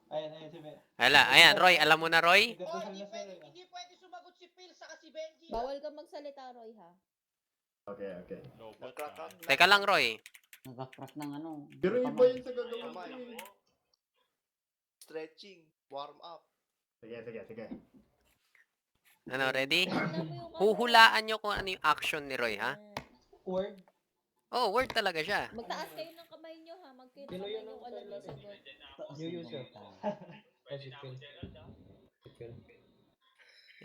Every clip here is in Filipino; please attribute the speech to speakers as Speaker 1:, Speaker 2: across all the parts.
Speaker 1: Ayan, si Ben.
Speaker 2: Ayan, Roy. Alam mo na, Roy?
Speaker 1: Nagdadasal na sir.
Speaker 3: Hindi pwede sumagot si Phil saka si Benji.
Speaker 4: Bawal ka magsalita, Roy, ha?
Speaker 5: Okay.
Speaker 2: Teka lang, Roy.
Speaker 6: Nagka-crack ng ano.
Speaker 5: Pero iba
Speaker 6: kamay.
Speaker 5: yun sa gagawin ko eh.
Speaker 3: Stretching, warm up.
Speaker 5: Sige.
Speaker 2: Ano, ready?
Speaker 4: Tingnan mo yung
Speaker 2: Huhulaan nyo kung ano yung action ni Roy, ha?
Speaker 1: Word.
Speaker 2: Oh, word talaga siya.
Speaker 4: Magtaas kayo ng kamay nyo, ha? Magkita kamay nyo kung alam yung sagot.
Speaker 6: New user.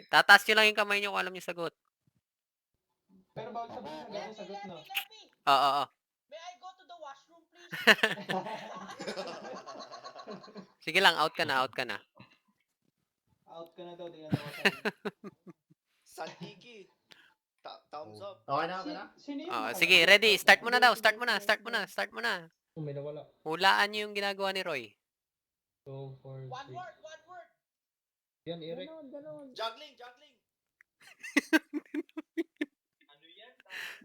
Speaker 2: Tataas nyo lang yung kamay nyo kung alam yung sagot.
Speaker 1: Pero bawal sabihin na gano'ng sagot, no?
Speaker 2: Oo.
Speaker 3: May I go to the washroom, please?
Speaker 2: Sige lang, out ka na.
Speaker 1: Out ka na daw, di ka na
Speaker 3: Santiki. Thumbs up.
Speaker 5: Okay na?
Speaker 1: Sino yun?
Speaker 2: Sige, ready. Start mo na daw. Start mo na.
Speaker 7: May nawala.
Speaker 2: Hulaan nyo yung ginagawa ni Roy.
Speaker 7: So, for...
Speaker 3: One word.
Speaker 7: Yan, Eric.
Speaker 4: Ganon.
Speaker 3: Juggling.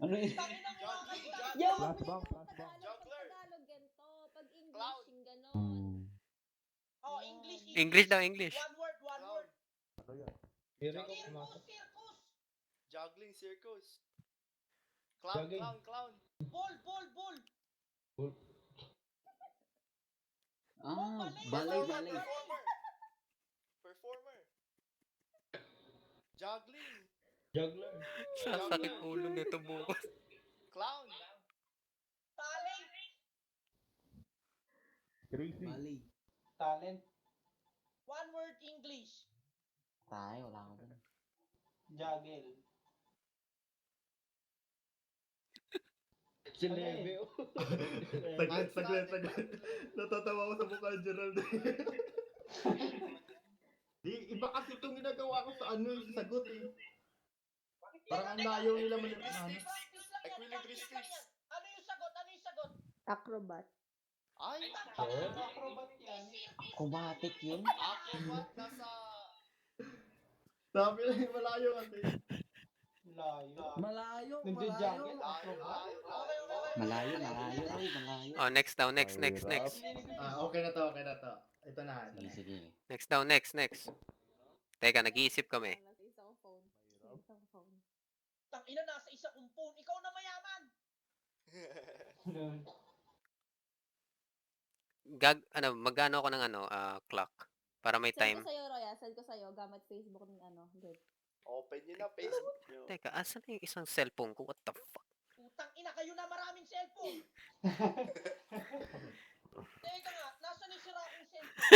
Speaker 6: Ano yun?
Speaker 3: Tangina mo mga kaibigan.
Speaker 4: Yo,
Speaker 7: Flashback.
Speaker 4: Pag Tagalog, ganito. Pag English,
Speaker 3: Cloud.
Speaker 4: yung ganon.
Speaker 3: Oh, English.
Speaker 2: English daw, English.
Speaker 3: One word.
Speaker 7: Eric, pumasok.
Speaker 3: Circus. Juggling circus. Clown.
Speaker 7: Jogging.
Speaker 3: Ball.
Speaker 6: Balay.
Speaker 3: Performer. Juggling.
Speaker 7: Juggler.
Speaker 2: Sasakit ulo nito bukas.
Speaker 3: Clown. Talent.
Speaker 7: Crazy.
Speaker 6: Balay.
Speaker 1: Talent.
Speaker 3: One word English.
Speaker 6: Tayo, wala ko dun.
Speaker 1: Juggle.
Speaker 7: Si Leve.
Speaker 5: Saglit. Natatawa ko sa mukha ni Gerald. Iba kasi itong ginagawa ko sa sa sagot eh. Parang ang layo nila
Speaker 3: Practice lang yan. Ano yung sagot?
Speaker 4: Acrobat.
Speaker 3: Ay,
Speaker 1: Acrobat yan.
Speaker 6: Acrobatic yun.
Speaker 3: acrobat nasa...
Speaker 5: Sabi lang yung malayo kasi.
Speaker 6: Malayo.
Speaker 1: Nagja-juggle, acrobat.
Speaker 6: Malayo.
Speaker 2: Oh, next daw. Next.
Speaker 5: Okay na to. Ito na.
Speaker 6: Sige.
Speaker 2: Next daw, next. Teka, nag-iisip kami.
Speaker 4: Nasa isang phone.
Speaker 3: Tangina, nasa isa kong phone. Ikaw na mayaman.
Speaker 2: Magano ako ng clock para may
Speaker 4: Send
Speaker 2: time.
Speaker 4: ko sa'yo, Roy, send ko sa'yo. Gamit Facebook ni Good.
Speaker 3: Open nyo na Facebook nyo.
Speaker 2: Teka, asan na yung isang cellphone ko? What the fuck?
Speaker 3: Putang ina, kayo na maraming cellphone. Teka nga, nasa ni sira akong cellphone?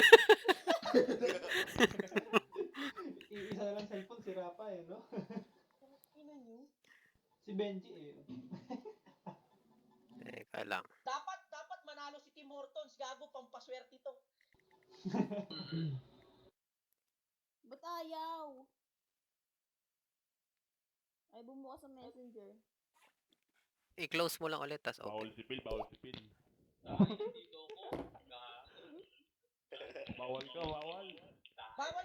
Speaker 1: Isa na lang cellphone, sira pa eh, no?
Speaker 3: Ina nyo.
Speaker 1: Si Benji eh.
Speaker 2: Teka lang.
Speaker 3: Dapat manalo si Tim Hortons. Gago, pampaswerte to.
Speaker 4: Ba't ayaw? Ay, bumukas sa messenger.
Speaker 2: I-close mo lang ulit, tas
Speaker 8: Bawal
Speaker 2: open.
Speaker 8: si Phil. Bawal ka.
Speaker 3: Bawal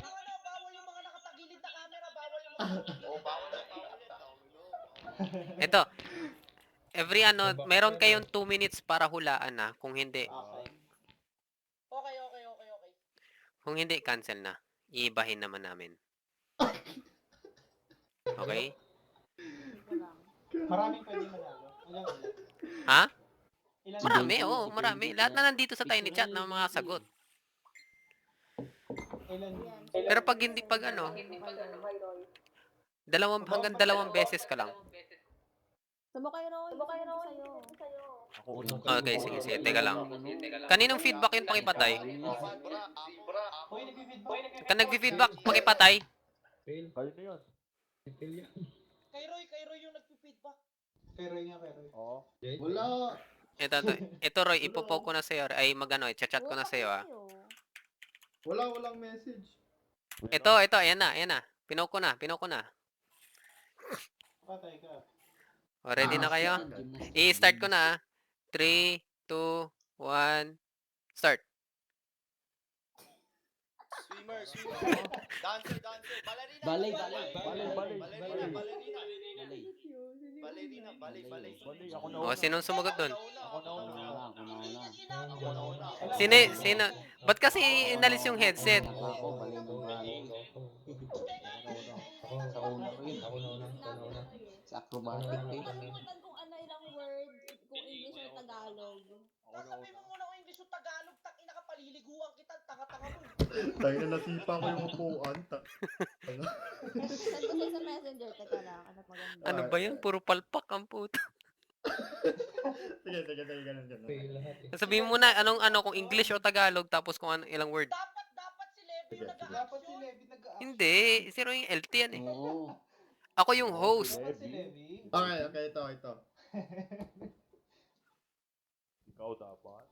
Speaker 3: yung mga nakatagilid na camera. Bawal yung mga nakatagilid.
Speaker 2: Ito. Meron kayong 2 minutes para hulaan na. Kung hindi,
Speaker 1: Okay.
Speaker 3: Okay.
Speaker 2: kung hindi, cancel na. Iibahin naman namin. Okay?
Speaker 1: Maraming pwede manalo. Ilan?
Speaker 2: Ha?
Speaker 1: Ilan?
Speaker 2: Marami, marami. Lahat na nandito sa tiny chat ng mga sagot.
Speaker 1: Ilan?
Speaker 2: Pero pag hanggang 2 beses ka lang.
Speaker 4: Subukay, Roy. Sa'yo.
Speaker 2: Okay, sige. Teka lang. Kaninong feedback yung pakipatay?
Speaker 1: Hoy, nag-feedback.
Speaker 2: Ka nag-feedback, pakipatay?
Speaker 7: Fail.
Speaker 8: Kayo na yun.
Speaker 7: Fail yan.
Speaker 3: Kay Roy yung nagpi-feedback.
Speaker 1: Kay Roy.
Speaker 8: Oo.
Speaker 5: Wala.
Speaker 2: Ito Roy, ipopoke ko na sa'yo. Ay, chat ko na sa'yo, ha.
Speaker 5: Walang message.
Speaker 2: Ito, ayan na. Pinoke ko na.
Speaker 1: Patay ka.
Speaker 2: O, ready na kayo? I-start ko na, 3, 2, 1, start.
Speaker 3: Swimmer. Dancer. Ballerina.
Speaker 6: Balay.
Speaker 3: Ballerina.
Speaker 6: Balay.
Speaker 3: Balerina, balay.
Speaker 5: Ako na
Speaker 2: O, sinong sumagot doon?
Speaker 3: Ako na una.
Speaker 6: Ako na.
Speaker 3: Ako na una.
Speaker 2: Sino? Ba't kasi inalis yung headset?
Speaker 6: Ako, balik ng bali.
Speaker 7: Ako na una.
Speaker 6: Sa acrobatic eh.
Speaker 4: Nakalimutan kung ano ilang word, kung English or Tagalog.
Speaker 3: Sasabihin mo muna kung English o Tagalog, tangina ka, paliliguan kita, tanga-tanga mo.
Speaker 5: Tayo na nasipa ko yung upuan.
Speaker 4: Send ko sa'yo sa messenger. Teka lang, ano maganda.
Speaker 2: Ano ba yan? Puro palpak ang puto.
Speaker 5: Sige, ganun.
Speaker 7: Fail lahat eh.
Speaker 2: Sabihin mo na kung English o Tagalog tapos kung ano ilang word.
Speaker 3: Dapat si Levi yung
Speaker 5: Sige.
Speaker 1: Dapat si
Speaker 3: nag-action.
Speaker 1: Levi nag-a-action.
Speaker 2: Hindi, zero yung LT yan eh.
Speaker 6: Oo.
Speaker 2: Ako yung host.
Speaker 1: Dapat si Levi.
Speaker 5: Okay, ito. Ikaw dapat.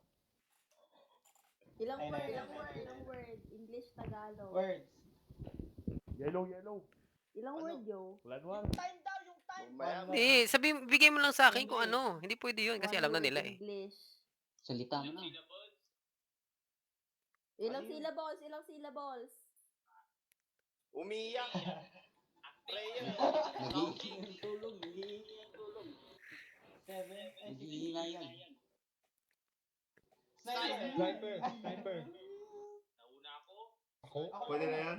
Speaker 4: Ilang
Speaker 1: Ay,
Speaker 4: word,
Speaker 1: ay,
Speaker 4: ilang
Speaker 1: ay.
Speaker 4: word, ilang word. English, Tagalog.
Speaker 1: Words.
Speaker 5: Yellow.
Speaker 4: Ilang word, yo?
Speaker 3: Yung time daw, yung time.
Speaker 2: Hindi, bigay mo lang sa akin kung ano. Hindi pwede yun kasi
Speaker 4: One
Speaker 2: alam na
Speaker 4: word
Speaker 2: nila eh.
Speaker 4: English.
Speaker 6: Salita mo na.
Speaker 4: Ilang syllables?
Speaker 3: Umiyak. Prayer.
Speaker 6: Nag-iingi tulong.
Speaker 1: 7.
Speaker 6: Nag-iingi nga yan.
Speaker 7: Sniper. Ako?
Speaker 5: Pwede na yan?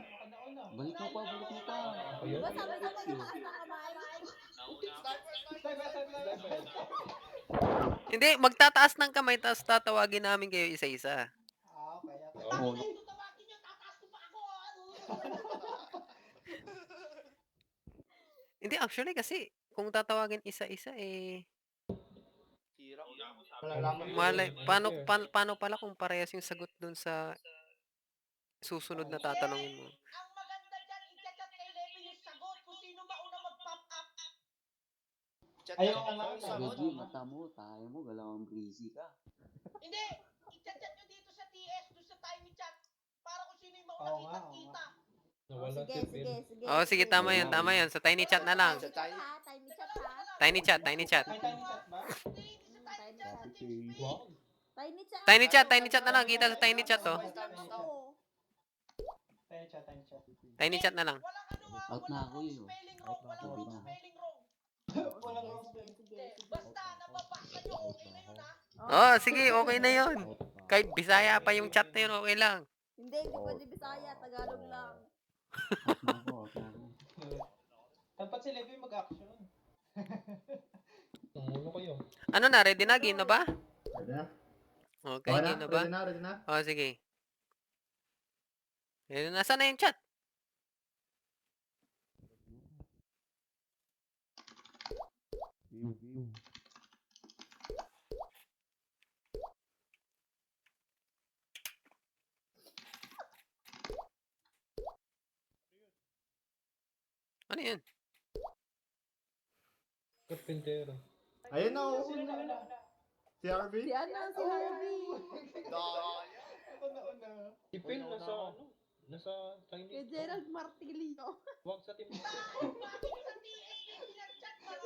Speaker 6: Balik mo pa.
Speaker 7: Ayun.
Speaker 4: Diba sabi ko taas ng kamay?
Speaker 2: Hindi, magtataas ng kamay tapos tatawagin namin kayo isa-isa.
Speaker 1: Kaya.
Speaker 6: Oo.
Speaker 3: Tutawagin niya, tataas ko pa ako.
Speaker 2: Hindi, actually kasi kung tatawagin isa-isa eh
Speaker 3: Hirap.
Speaker 2: malay, paano pala kung parehas yung sagot dun sa susunod na tatanungin mo.
Speaker 3: Ang maganda dyan, i-chat kay Levi yung sagot kung sino mauna mag-pop up.
Speaker 1: Ayaw ka nga.
Speaker 6: Gagi, mata mo. Tayo mo. Galawang breezy ka.
Speaker 3: Hindi, i-chat nyo dito sa TS, doon sa tiny chat. Para kung sino yung mauna
Speaker 1: Oo nga,
Speaker 3: kita.
Speaker 7: Nawala si
Speaker 4: Sige.
Speaker 7: Phil.
Speaker 2: Oh, sige, tama yan. Sa tiny chat na lang.
Speaker 4: Tiny chat ha.
Speaker 2: Tiny chat.
Speaker 1: May tiny chat ba?
Speaker 3: Hindi, sa tiny chat, sa TeamSpeak.
Speaker 7: Wow.
Speaker 4: Tiny chat
Speaker 2: na lang. Kita sa tiny chat to.
Speaker 1: Tiny chat.
Speaker 2: Tiny chat na lang.
Speaker 3: Walang ano ha,
Speaker 6: Out na
Speaker 3: walang
Speaker 6: ako
Speaker 3: wrong
Speaker 6: yun.
Speaker 3: spelling wrong, walang
Speaker 6: Sabi
Speaker 3: wrong
Speaker 6: na.
Speaker 3: spelling wrong.
Speaker 1: Walang wrong
Speaker 3: Hindi, basta nababasa nyo, okay na yun ha.
Speaker 2: Oh, sige, okay na yun. Kahit Bisaya pa yung chat na yun, okay lang.
Speaker 4: Hindi pwede Bisaya, Tagalog lang.
Speaker 6: Out na ako.
Speaker 1: Dapat si Levi mag-action.
Speaker 7: Ano kayo?
Speaker 2: Ano na, ready na? Game na ba?
Speaker 5: Ready na?
Speaker 2: Okay,
Speaker 5: Okay
Speaker 2: game na ba?
Speaker 5: Ready na?
Speaker 2: Oh, sige. Nasaan na yung chat? Ano yun?
Speaker 7: Carpintero.
Speaker 5: Ayun na, oh.
Speaker 1: Sino na una?
Speaker 5: Si Harvey?
Speaker 4: Si Harvey.
Speaker 1: Ako na una.
Speaker 7: Si Phil nasa ano? Nasa tiny.
Speaker 4: Kay Gerald Martillo.
Speaker 7: Wag sa team.
Speaker 3: Bakit sa TS yung pinag-chat para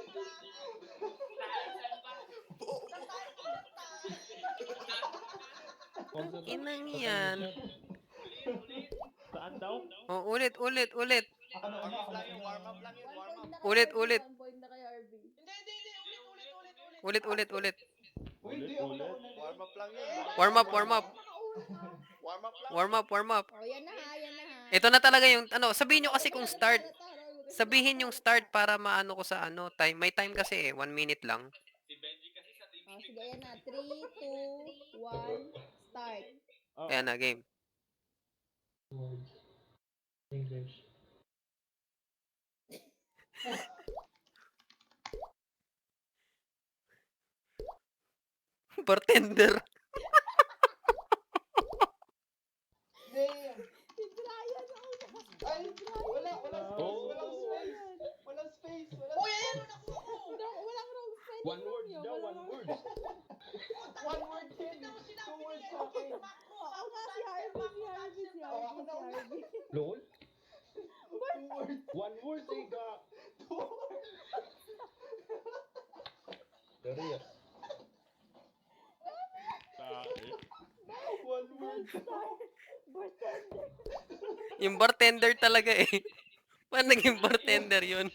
Speaker 7: Wag sa
Speaker 2: Inang yan.
Speaker 5: Saan daw?
Speaker 2: Oh, ulit.
Speaker 1: Ako na una.
Speaker 3: warm up lang yun.
Speaker 2: Ulit.
Speaker 4: 1 point na kay Harvey.
Speaker 3: Hindi,
Speaker 2: Ulit.
Speaker 1: Uy, hindi ako na una.
Speaker 3: Warm up lang yun.
Speaker 2: Warm up.
Speaker 3: Warm up lang.
Speaker 2: Warm up.
Speaker 4: Oh, yan na ha.
Speaker 2: Ito na talaga yung, sabihin nyo kasi kung start. Sabihin yung start para maano ko sa time. May time kasi 1 minute lang.
Speaker 4: Oh, sige, yan na. 3, 2, 1, start.
Speaker 2: Ayan na, game.
Speaker 7: words. English.
Speaker 2: Bartender.
Speaker 1: Damn.
Speaker 4: Si Brian na una.
Speaker 1: Ay, walang
Speaker 7: Oh.
Speaker 1: space. Walang space.
Speaker 3: Uy, ayan o, nakuha ko.
Speaker 4: Walang wrong spelling.
Speaker 7: One word
Speaker 4: yun.
Speaker 7: daw,
Speaker 4: Walang
Speaker 7: one
Speaker 4: wrong-
Speaker 7: word.
Speaker 1: One word din.
Speaker 3: Tignan mo sinabi
Speaker 1: Two
Speaker 3: ni
Speaker 1: words
Speaker 3: Edo,
Speaker 1: sa akin.
Speaker 3: macro,
Speaker 4: Oo nga, si
Speaker 3: macro,
Speaker 4: Harvey,
Speaker 3: macro,
Speaker 4: si Harvey, si
Speaker 3: macro.
Speaker 4: Harvey, si Harvey.
Speaker 7: LOL?
Speaker 1: Two words.
Speaker 7: One word, Tiga.
Speaker 1: Two words.
Speaker 7: Serious.
Speaker 1: One word.
Speaker 4: Bartender.
Speaker 2: Yung bartender talaga eh. Paano naging bartender yun?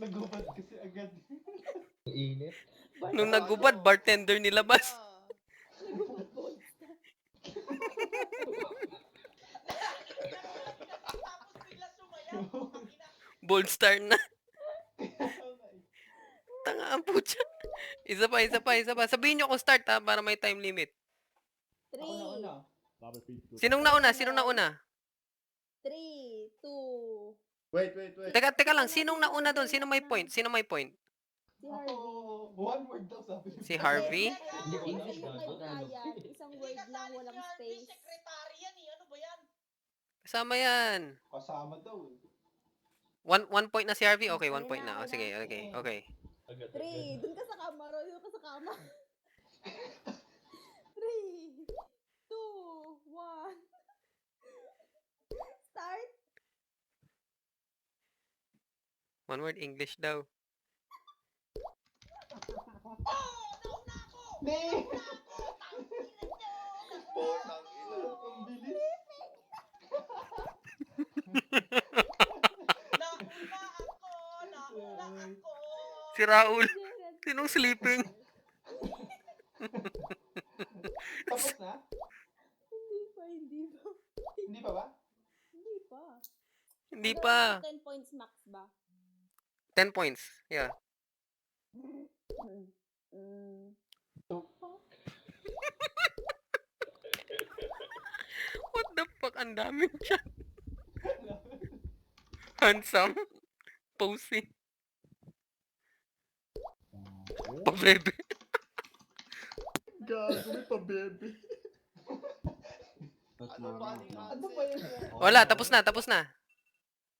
Speaker 1: Nagubad kasi agad.
Speaker 7: Ang init.
Speaker 2: Nung nagubad, bartender nilabas.
Speaker 4: Nagubad bold star.
Speaker 3: Tapos bigla sumayaw. Pakina.
Speaker 2: Bold star na. Tanga ang putya. Isa pa. Sabihin nyo kung start ha, para may time limit.
Speaker 1: Ako na una.
Speaker 4: 3,
Speaker 2: Sinong nauna?
Speaker 4: 3, 2,
Speaker 5: Wait.
Speaker 2: Teka lang, sinong nauna doon? Sino may point?
Speaker 4: si
Speaker 1: Ako,
Speaker 4: Harvey.
Speaker 1: one word daw sabi.
Speaker 2: Si Harvey?
Speaker 7: Hindi ko
Speaker 4: English
Speaker 7: alam.
Speaker 4: yung kaya, isang word lang, walang space.
Speaker 3: Secretary yan eh. Ano ba yan?
Speaker 2: Kasama yan.
Speaker 1: Kasama daw eh.
Speaker 2: One point na si Harvey? Okay, 1 point na. Oh, sige, okay.
Speaker 4: 3, dun ka sa kama, Roy, dun ka sa kama. 3, 2, 1. Start.
Speaker 2: One word English daw.
Speaker 3: Oh! Nauna ako!
Speaker 1: Nee!
Speaker 5: Potang ina.
Speaker 1: Ang bilis.
Speaker 3: Nauna ako!
Speaker 2: Si Raul.
Speaker 4: Gerald.
Speaker 2: Sinong sleeping?
Speaker 1: Tapos na?
Speaker 4: Hindi pa.
Speaker 1: Hindi pa ba?
Speaker 4: Hindi pa.
Speaker 2: Hindi pa.
Speaker 4: 10 points max ba?
Speaker 2: 10 points. Yeah. What the fuck? Ang daming chat. Handsome. Posing. Pabebe.
Speaker 5: Gago, may pa-bebe.
Speaker 1: Ano ba yun?
Speaker 2: Wala, tapos na.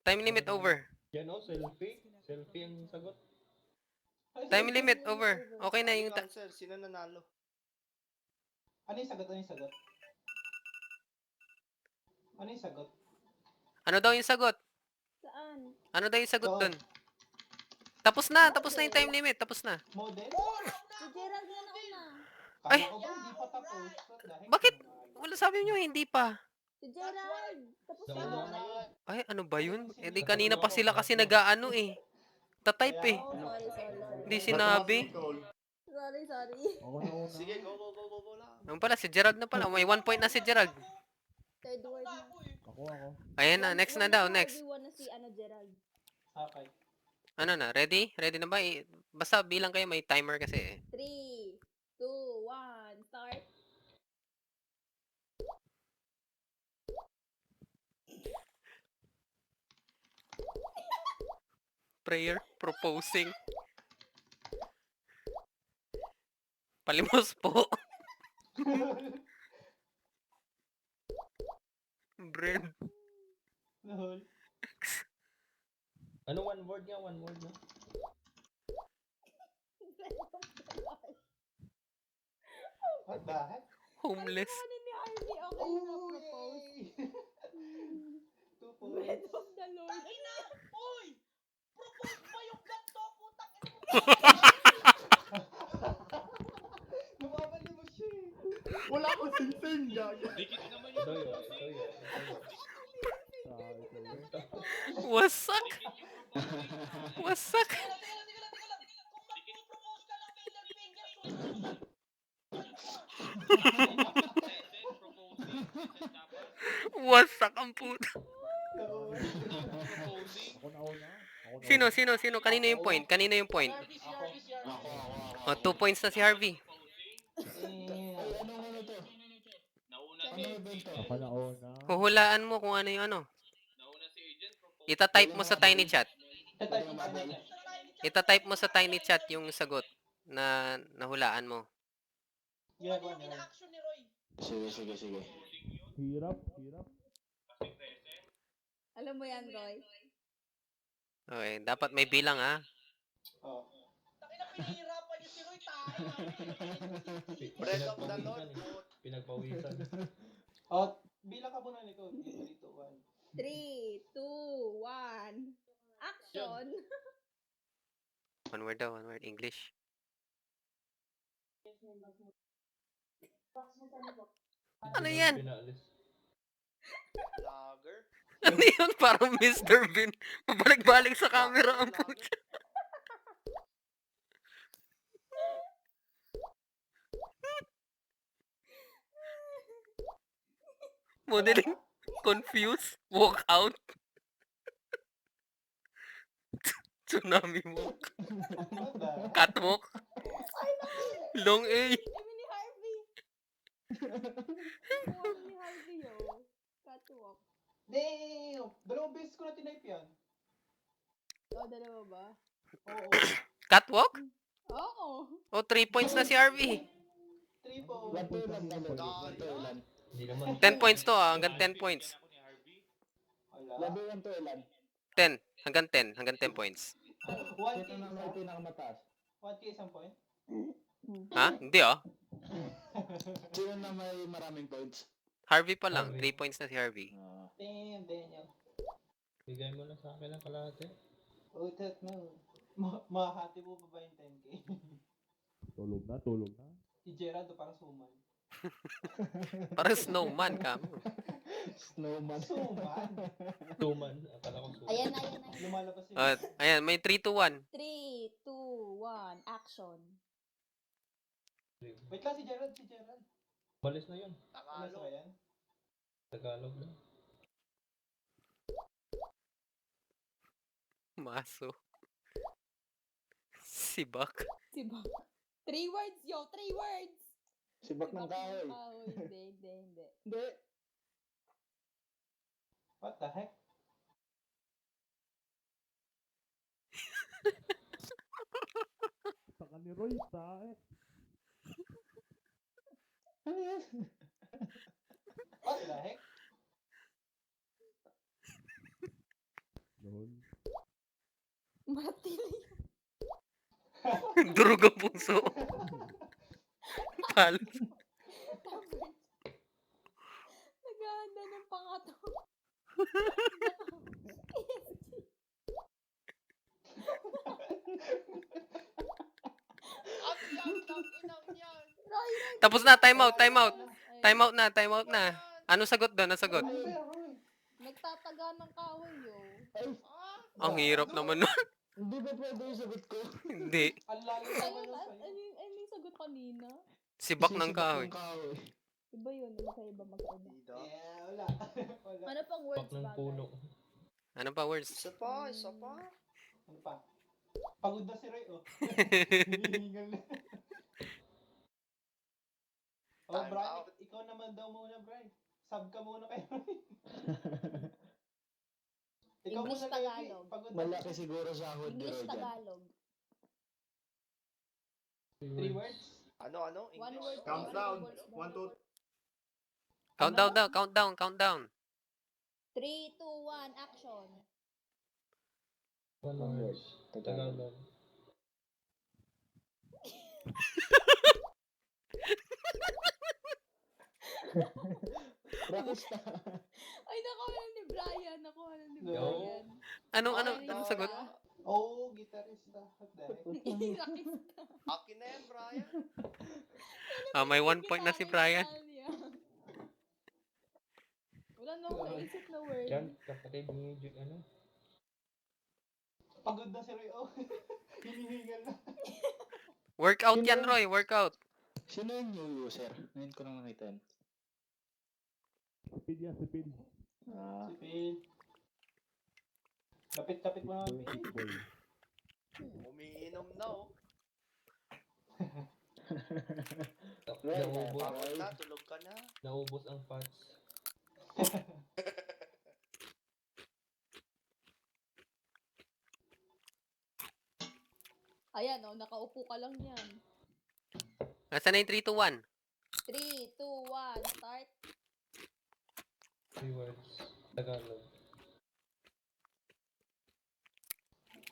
Speaker 2: Time limit over.
Speaker 7: Yan o, selfie. Selfie ang sagot.
Speaker 2: Time limit over. Okay na yung...
Speaker 8: Sir, sino nanalo?
Speaker 1: Ano yung sagot?
Speaker 2: Ano daw yung sagot?
Speaker 4: Saan?
Speaker 2: Ano daw yung sagot dun? Tapos na yung time limit. Tapos na.
Speaker 1: Model?
Speaker 4: Si Gerald na nauna.
Speaker 2: Ay!
Speaker 1: Kala ko ba hindi pa tapos? What the heck?
Speaker 2: Bakit? Wala, sabi nyo hindi pa.
Speaker 4: Si Gerald. Tapos
Speaker 7: Nauna
Speaker 4: na.
Speaker 7: na.
Speaker 2: Ay, ano ba yun? Eh di kanina pa sila kasi nag-aano eh. Tatype eh.
Speaker 4: Oh, sorry.
Speaker 2: Hindi sinabi.
Speaker 4: Sorry.
Speaker 8: Sige, go lang.
Speaker 2: Ano pala, si Gerald na pala. May 1 point na si Gerald.
Speaker 4: Third word na.
Speaker 2: Ayan na, next na daw, next.
Speaker 4: Everyone na si Gerald.
Speaker 1: Okay.
Speaker 2: Ano na, ready? Ready na ba? Basta bilang kayo, may timer kasi eh.
Speaker 4: 3, 2, 1, start.
Speaker 2: Prayer, proposing. Palimos po. Bread.
Speaker 1: Lol.
Speaker 7: Ano one word nga?
Speaker 1: What the heck?
Speaker 2: Homeless.
Speaker 4: Ano ni Harvey? Okay na propose.
Speaker 1: 2 points.
Speaker 4: Bread of the Lord.
Speaker 3: Tangina! Uy! Propose pa yung ganto, putang ina.
Speaker 1: Lumabali mo siya eh.
Speaker 5: Wala akong sing-sing, gago.
Speaker 7: Ito yun.
Speaker 2: Wasak. Wasak.
Speaker 3: Teka lang. Kung mag-propose ka ng middle finger, susunod.
Speaker 2: Wasak ang puto. Sino? Kanino yung point? O, 2 points na si Harvey. Huhulaan mo kung ano yung ano. Ita-type mo sa tiny chat. Ita-type mo sa tiny chat yung sagot na nahulaan mo.
Speaker 3: Ano yung ina-action ni Roy?
Speaker 8: Sige.
Speaker 4: Alam mo yan, Roy.
Speaker 2: Okay, dapat may bilang ha.
Speaker 1: Oh.
Speaker 3: Tangina, pinahirapan niyo si Roy. Tayo.
Speaker 8: Bread of the Lord.
Speaker 7: Pinagpawisan.
Speaker 1: Oh, bilang ka muna nito. 3, 2, 1.
Speaker 4: 3, 2, 1. Action!
Speaker 2: One word daw, one word. English. Ano yan?
Speaker 7: Pinalis.
Speaker 8: Lager.
Speaker 2: Ano yun? Parang Mr. Bean. Pabalik-balik sa camera ang puto. Modeling. Confused. Walk out. Tsunami walk.
Speaker 1: What the?
Speaker 2: Catwalk. Long A.
Speaker 4: Emily Harvey. Emily Harvey, yo. Catwalk.
Speaker 1: Damn! Dalawang beses ko na tinype yan.
Speaker 4: Oh, dalawa ba?
Speaker 1: Oo.
Speaker 2: Catwalk?
Speaker 4: Oo.
Speaker 2: O, 3 points na si RV.
Speaker 1: 3 po.
Speaker 7: Hindi naman.
Speaker 2: 10 points to ah. Hanggang 10 points.
Speaker 1: Wala.
Speaker 2: 10. Hanggang 10. Hanggang 10 points.
Speaker 1: 1K isa. 1K isang point.
Speaker 2: Ha? Hindi ah.
Speaker 8: Sino na may maraming points?
Speaker 2: Harvey pa lang.
Speaker 7: Harvey.
Speaker 2: 3 points na si Harvey.
Speaker 1: Damn, Daniel.
Speaker 7: Bigay mo na sa akin ang kalahati.
Speaker 1: Utat mo. Mahati mo pa ba yung 10K?
Speaker 9: Tulog na.
Speaker 1: Si Gerald parang suman.
Speaker 2: Parang snowman ka mo.
Speaker 5: Snowman.
Speaker 1: Suman?
Speaker 7: Tuman. Akala ko suman.
Speaker 4: Ayan na.
Speaker 1: Lumalabas yung...
Speaker 2: Ayan, may 3 to 1.
Speaker 4: 3, 2, 1, action.
Speaker 1: Wait lang, si Gerald.
Speaker 7: Balis na yun.
Speaker 1: Ano ba yan?
Speaker 7: Tagalog na.
Speaker 2: Maso. Sibak.
Speaker 4: Diba? 3 words, yo. 3 words.
Speaker 5: Sibak ng kahoy.
Speaker 4: Hindi.
Speaker 5: Hindi.
Speaker 1: What the heck?
Speaker 9: Saka ni Roy, tae.
Speaker 5: Ano yan?
Speaker 1: What the heck?
Speaker 9: Noon.
Speaker 4: Martilyo.
Speaker 2: Durog ang puso. Palos.
Speaker 4: Naghahanda ng pangato.
Speaker 2: Tapos na, time out. Time out na. Ano sagot doon? Ano sagot?
Speaker 1: Ano ba yan, Roy?
Speaker 4: Nagtataga ng kahoy, yo.
Speaker 2: Ang hirap naman nun.
Speaker 5: Hindi ba pwede yung sagot ko?
Speaker 2: Hindi.
Speaker 1: Ang layo naman
Speaker 4: Ayun,
Speaker 1: ng
Speaker 4: ano
Speaker 1: sayo.
Speaker 4: yung sagot kanina?
Speaker 2: Sibak ng
Speaker 5: Sisibak
Speaker 2: kahoy.
Speaker 5: ng kahoy.
Speaker 4: Iba yun, magkaiba.
Speaker 1: Yeah, wala. Wala.
Speaker 4: Ano pang words
Speaker 7: Pak ng
Speaker 4: bagay?
Speaker 7: puno.
Speaker 2: Ano pa words?
Speaker 8: Isa pa.
Speaker 1: Ano pa? Pagod na si Roy, oh. Hinihingal na. Oh,
Speaker 8: Time
Speaker 1: Brian,
Speaker 8: out.
Speaker 1: ikaw naman daw muna, Brian. Sub ka muna kay Roy. Ikaw
Speaker 4: English,
Speaker 1: muna, Levi.
Speaker 4: Tagalog.
Speaker 1: Pagod na.
Speaker 5: Malaki siguro sa hood ni
Speaker 4: English,
Speaker 5: Roy dyan.
Speaker 4: Tagalog.
Speaker 1: 3 words?
Speaker 8: Ano?
Speaker 4: One
Speaker 8: English?
Speaker 4: word.
Speaker 5: Countdown.
Speaker 4: One word.
Speaker 5: 1, 2,
Speaker 2: Countdown.
Speaker 4: 3, 2, 1, action.
Speaker 7: One word. Tagalog.
Speaker 5: Rakista.
Speaker 4: Ay, nakuha ni Brian.
Speaker 1: No.
Speaker 2: Anong sagot?
Speaker 1: Oh, gitarista. What the heck?
Speaker 4: Rakista.
Speaker 8: Akin na yan, Brian.
Speaker 2: May 1 point na si Brian.
Speaker 4: Wala na akong naisip na word.
Speaker 7: Yan, kapatid ni ano?
Speaker 1: Pagod na si Roy, oh. Hinihingal na.
Speaker 2: Workout yan, Roy. Workout.
Speaker 5: Sino yung new user? Ngayon ko lang nakita yan.
Speaker 9: Sipid yan, sipid.
Speaker 1: Si Phil. Kapit-kapit mo naman, Phil.
Speaker 9: Boy.
Speaker 8: Umiinom na, oh.
Speaker 7: Naubos.
Speaker 8: Pagod na, tulog ka na.
Speaker 7: Naubos ang fats.
Speaker 4: Ayan, oh, nakaupo ka lang yan.
Speaker 2: Nasaan na yung 3 to 1?
Speaker 4: 3, 2, 1, start.
Speaker 7: 3 words. Tagalog.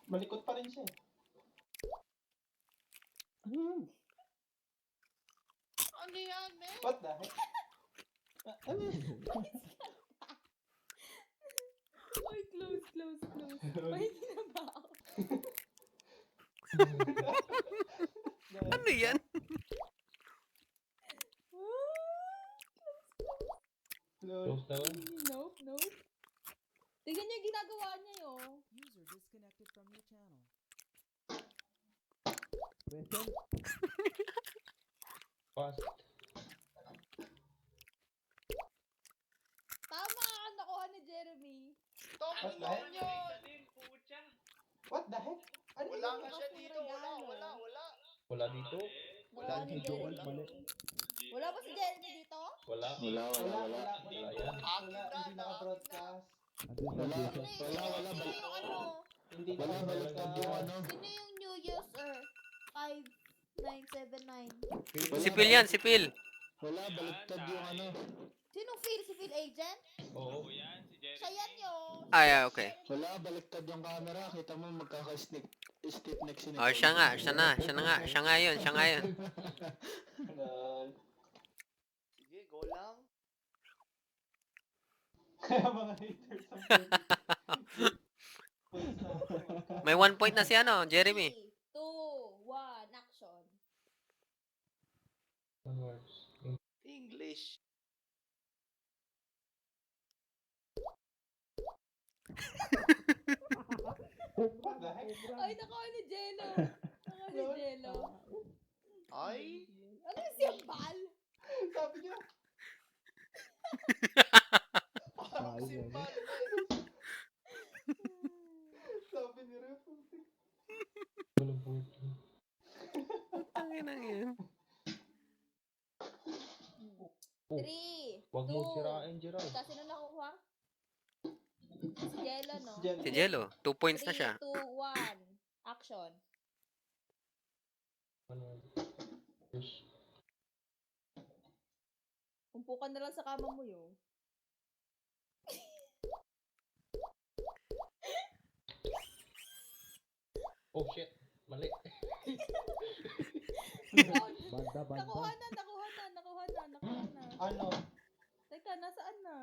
Speaker 1: Malikot pa rin siya.
Speaker 3: Ano yan, man?
Speaker 1: What the heck? Ano yan?
Speaker 4: Oy, close. May ginabaw.
Speaker 2: Ano yan?
Speaker 1: Lord.
Speaker 7: Close na one.
Speaker 4: Nope. Tingnan niyo yung ginagawa niya, yo.
Speaker 9: Present.
Speaker 7: Fast.
Speaker 10: Tom,
Speaker 1: What the heck? What the heck? Ano
Speaker 10: Wala
Speaker 1: yun?
Speaker 10: nga siya dito. Wala.
Speaker 7: Wala dito?
Speaker 10: Wala
Speaker 4: Nakuha ni
Speaker 10: dito.
Speaker 4: Jeremy. Wala ba si Jeremy dito?
Speaker 7: Wala.
Speaker 1: Wala.
Speaker 7: Ayan.
Speaker 1: Wala, hindi naka-broadcast.
Speaker 9: Andun sa
Speaker 8: Wala.
Speaker 9: Jason.
Speaker 8: Wala.
Speaker 4: Sino yung ano?
Speaker 1: Hindi
Speaker 8: Wala, baliktad yung ano.
Speaker 4: Sino yung New User? 5979.
Speaker 8: Wala,
Speaker 2: Si Phil yan, si Phil.
Speaker 8: Wala, baliktad yung ano.
Speaker 4: Sino Phil? Si Phil Agent?
Speaker 7: Oo.
Speaker 4: Siya yan yun.
Speaker 2: Okay.
Speaker 8: Wala, baliktad yung camera. Kita mo magkaka-stick neck si
Speaker 2: Oh, siya nga yun.
Speaker 1: Lol.
Speaker 10: Sige, go lang.
Speaker 1: Kaya mga haters ang
Speaker 2: May 1 point na si ano, Jeremy.
Speaker 4: 3, 2, 1, action.
Speaker 7: One words.
Speaker 10: English.
Speaker 1: What the heck?
Speaker 4: Ay, nakuha ni Jello. Nakuha ni Jello.
Speaker 10: Ay.
Speaker 4: Ano yung simbal?
Speaker 1: Sabi niya,
Speaker 10: Parang
Speaker 9: Ayun.
Speaker 10: simple.
Speaker 1: sabi ni Ref.
Speaker 7: Walang point.
Speaker 2: Tangin na yan.
Speaker 4: 3,
Speaker 7: Huwag mo
Speaker 4: 2,
Speaker 7: sirain, Gerald.
Speaker 4: Ika, sino nakuha? Si Jello, no?
Speaker 2: Si Jello, 2 points na siya.
Speaker 4: 3, 2, 1, action.
Speaker 7: One word. Fish.
Speaker 4: Umpo ka na lang sa kama mo yun.
Speaker 7: Oh shit. Mali.
Speaker 9: Banda, banda.
Speaker 4: Nakuha na.
Speaker 1: Ano?
Speaker 4: Teka, nasaan na?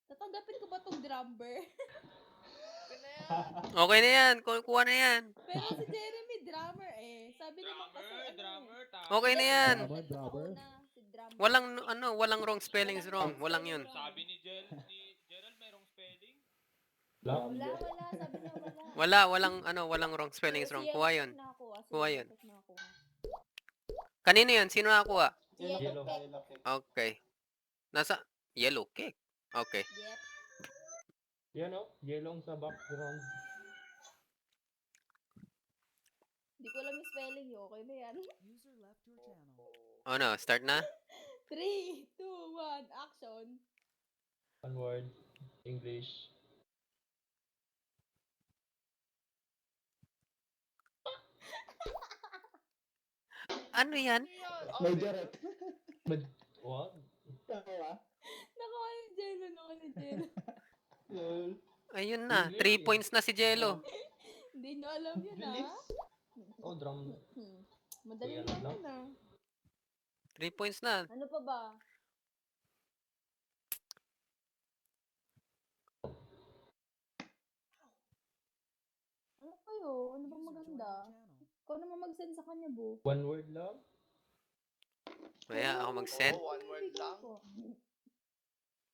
Speaker 4: Tatanggapin ko ba tong drummer?
Speaker 2: Okay na yan, kuha na yan.
Speaker 4: Pero si Jeremy drummer eh. Sabi naman kasi
Speaker 2: Okay na yan.
Speaker 9: Drummer.
Speaker 4: Si drummer.
Speaker 2: Walang wrong spellings wrong. Walang yun.
Speaker 4: Sabi
Speaker 11: ni Gerald mayroong spelling?
Speaker 7: Wala.
Speaker 4: Wala. Sabi niya wala.
Speaker 2: Walang wrong spellings wrong.
Speaker 4: Si
Speaker 2: Kuha
Speaker 4: Yellow
Speaker 2: yun.
Speaker 4: nakakuha, si
Speaker 2: Kuha
Speaker 4: Yellow
Speaker 2: yun.
Speaker 4: nakakuha.
Speaker 2: Kanino yun? Sino nakakuha?
Speaker 1: Yellow
Speaker 4: Yellow
Speaker 1: cake.
Speaker 2: Okay. Nasa yellow cake. Okay.
Speaker 4: Yep.
Speaker 7: Yan o. Yellow sa background.
Speaker 4: Hindi ko alam yung spelling yun. Okay na yan.
Speaker 2: Oh no, start na?
Speaker 4: 3, 2, 1, action.
Speaker 7: One word. English.
Speaker 2: Ano yan?
Speaker 8: May Jared.
Speaker 7: What?
Speaker 1: Tama.
Speaker 4: Nakuha ni Jello.
Speaker 1: Lol.
Speaker 2: Ayun na, 3 points na si Jello.
Speaker 4: Hindi nyo alam yun
Speaker 1: Bilis.
Speaker 7: Oh, drum.
Speaker 4: Madali
Speaker 7: Kuya,
Speaker 4: lang
Speaker 7: ano?
Speaker 4: yun
Speaker 2: 3 points na.
Speaker 4: Ano pa ba? Ano kayo? Ano bang maganda? Ikaw naman mag-send sa kanya, Bo.
Speaker 7: One word lang?
Speaker 2: Kaya ako mag-send.
Speaker 10: Oh, one word lang.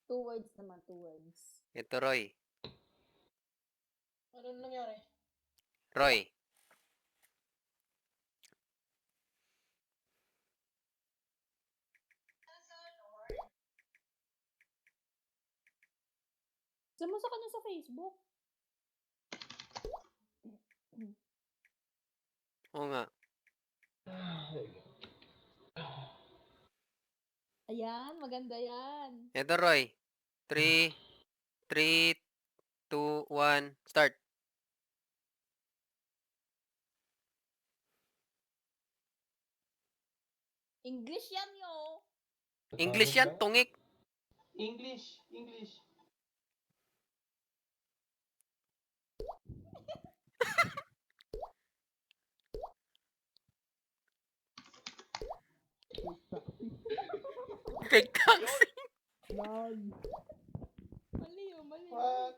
Speaker 4: 2 words naman, 2 words.
Speaker 2: Ito, Roy.
Speaker 3: Ano nangyari?
Speaker 2: Roy.
Speaker 4: Send mo sa kanya sa Facebook.
Speaker 2: Oo nga.
Speaker 4: Ayan, maganda yan.
Speaker 2: Ito, Roy. 3, 2, 1, start.
Speaker 4: English yan, yo.
Speaker 2: English yan, tungik.
Speaker 1: English.
Speaker 2: Kay taxi.
Speaker 9: Lang.
Speaker 4: Mali yun, mali.
Speaker 1: What?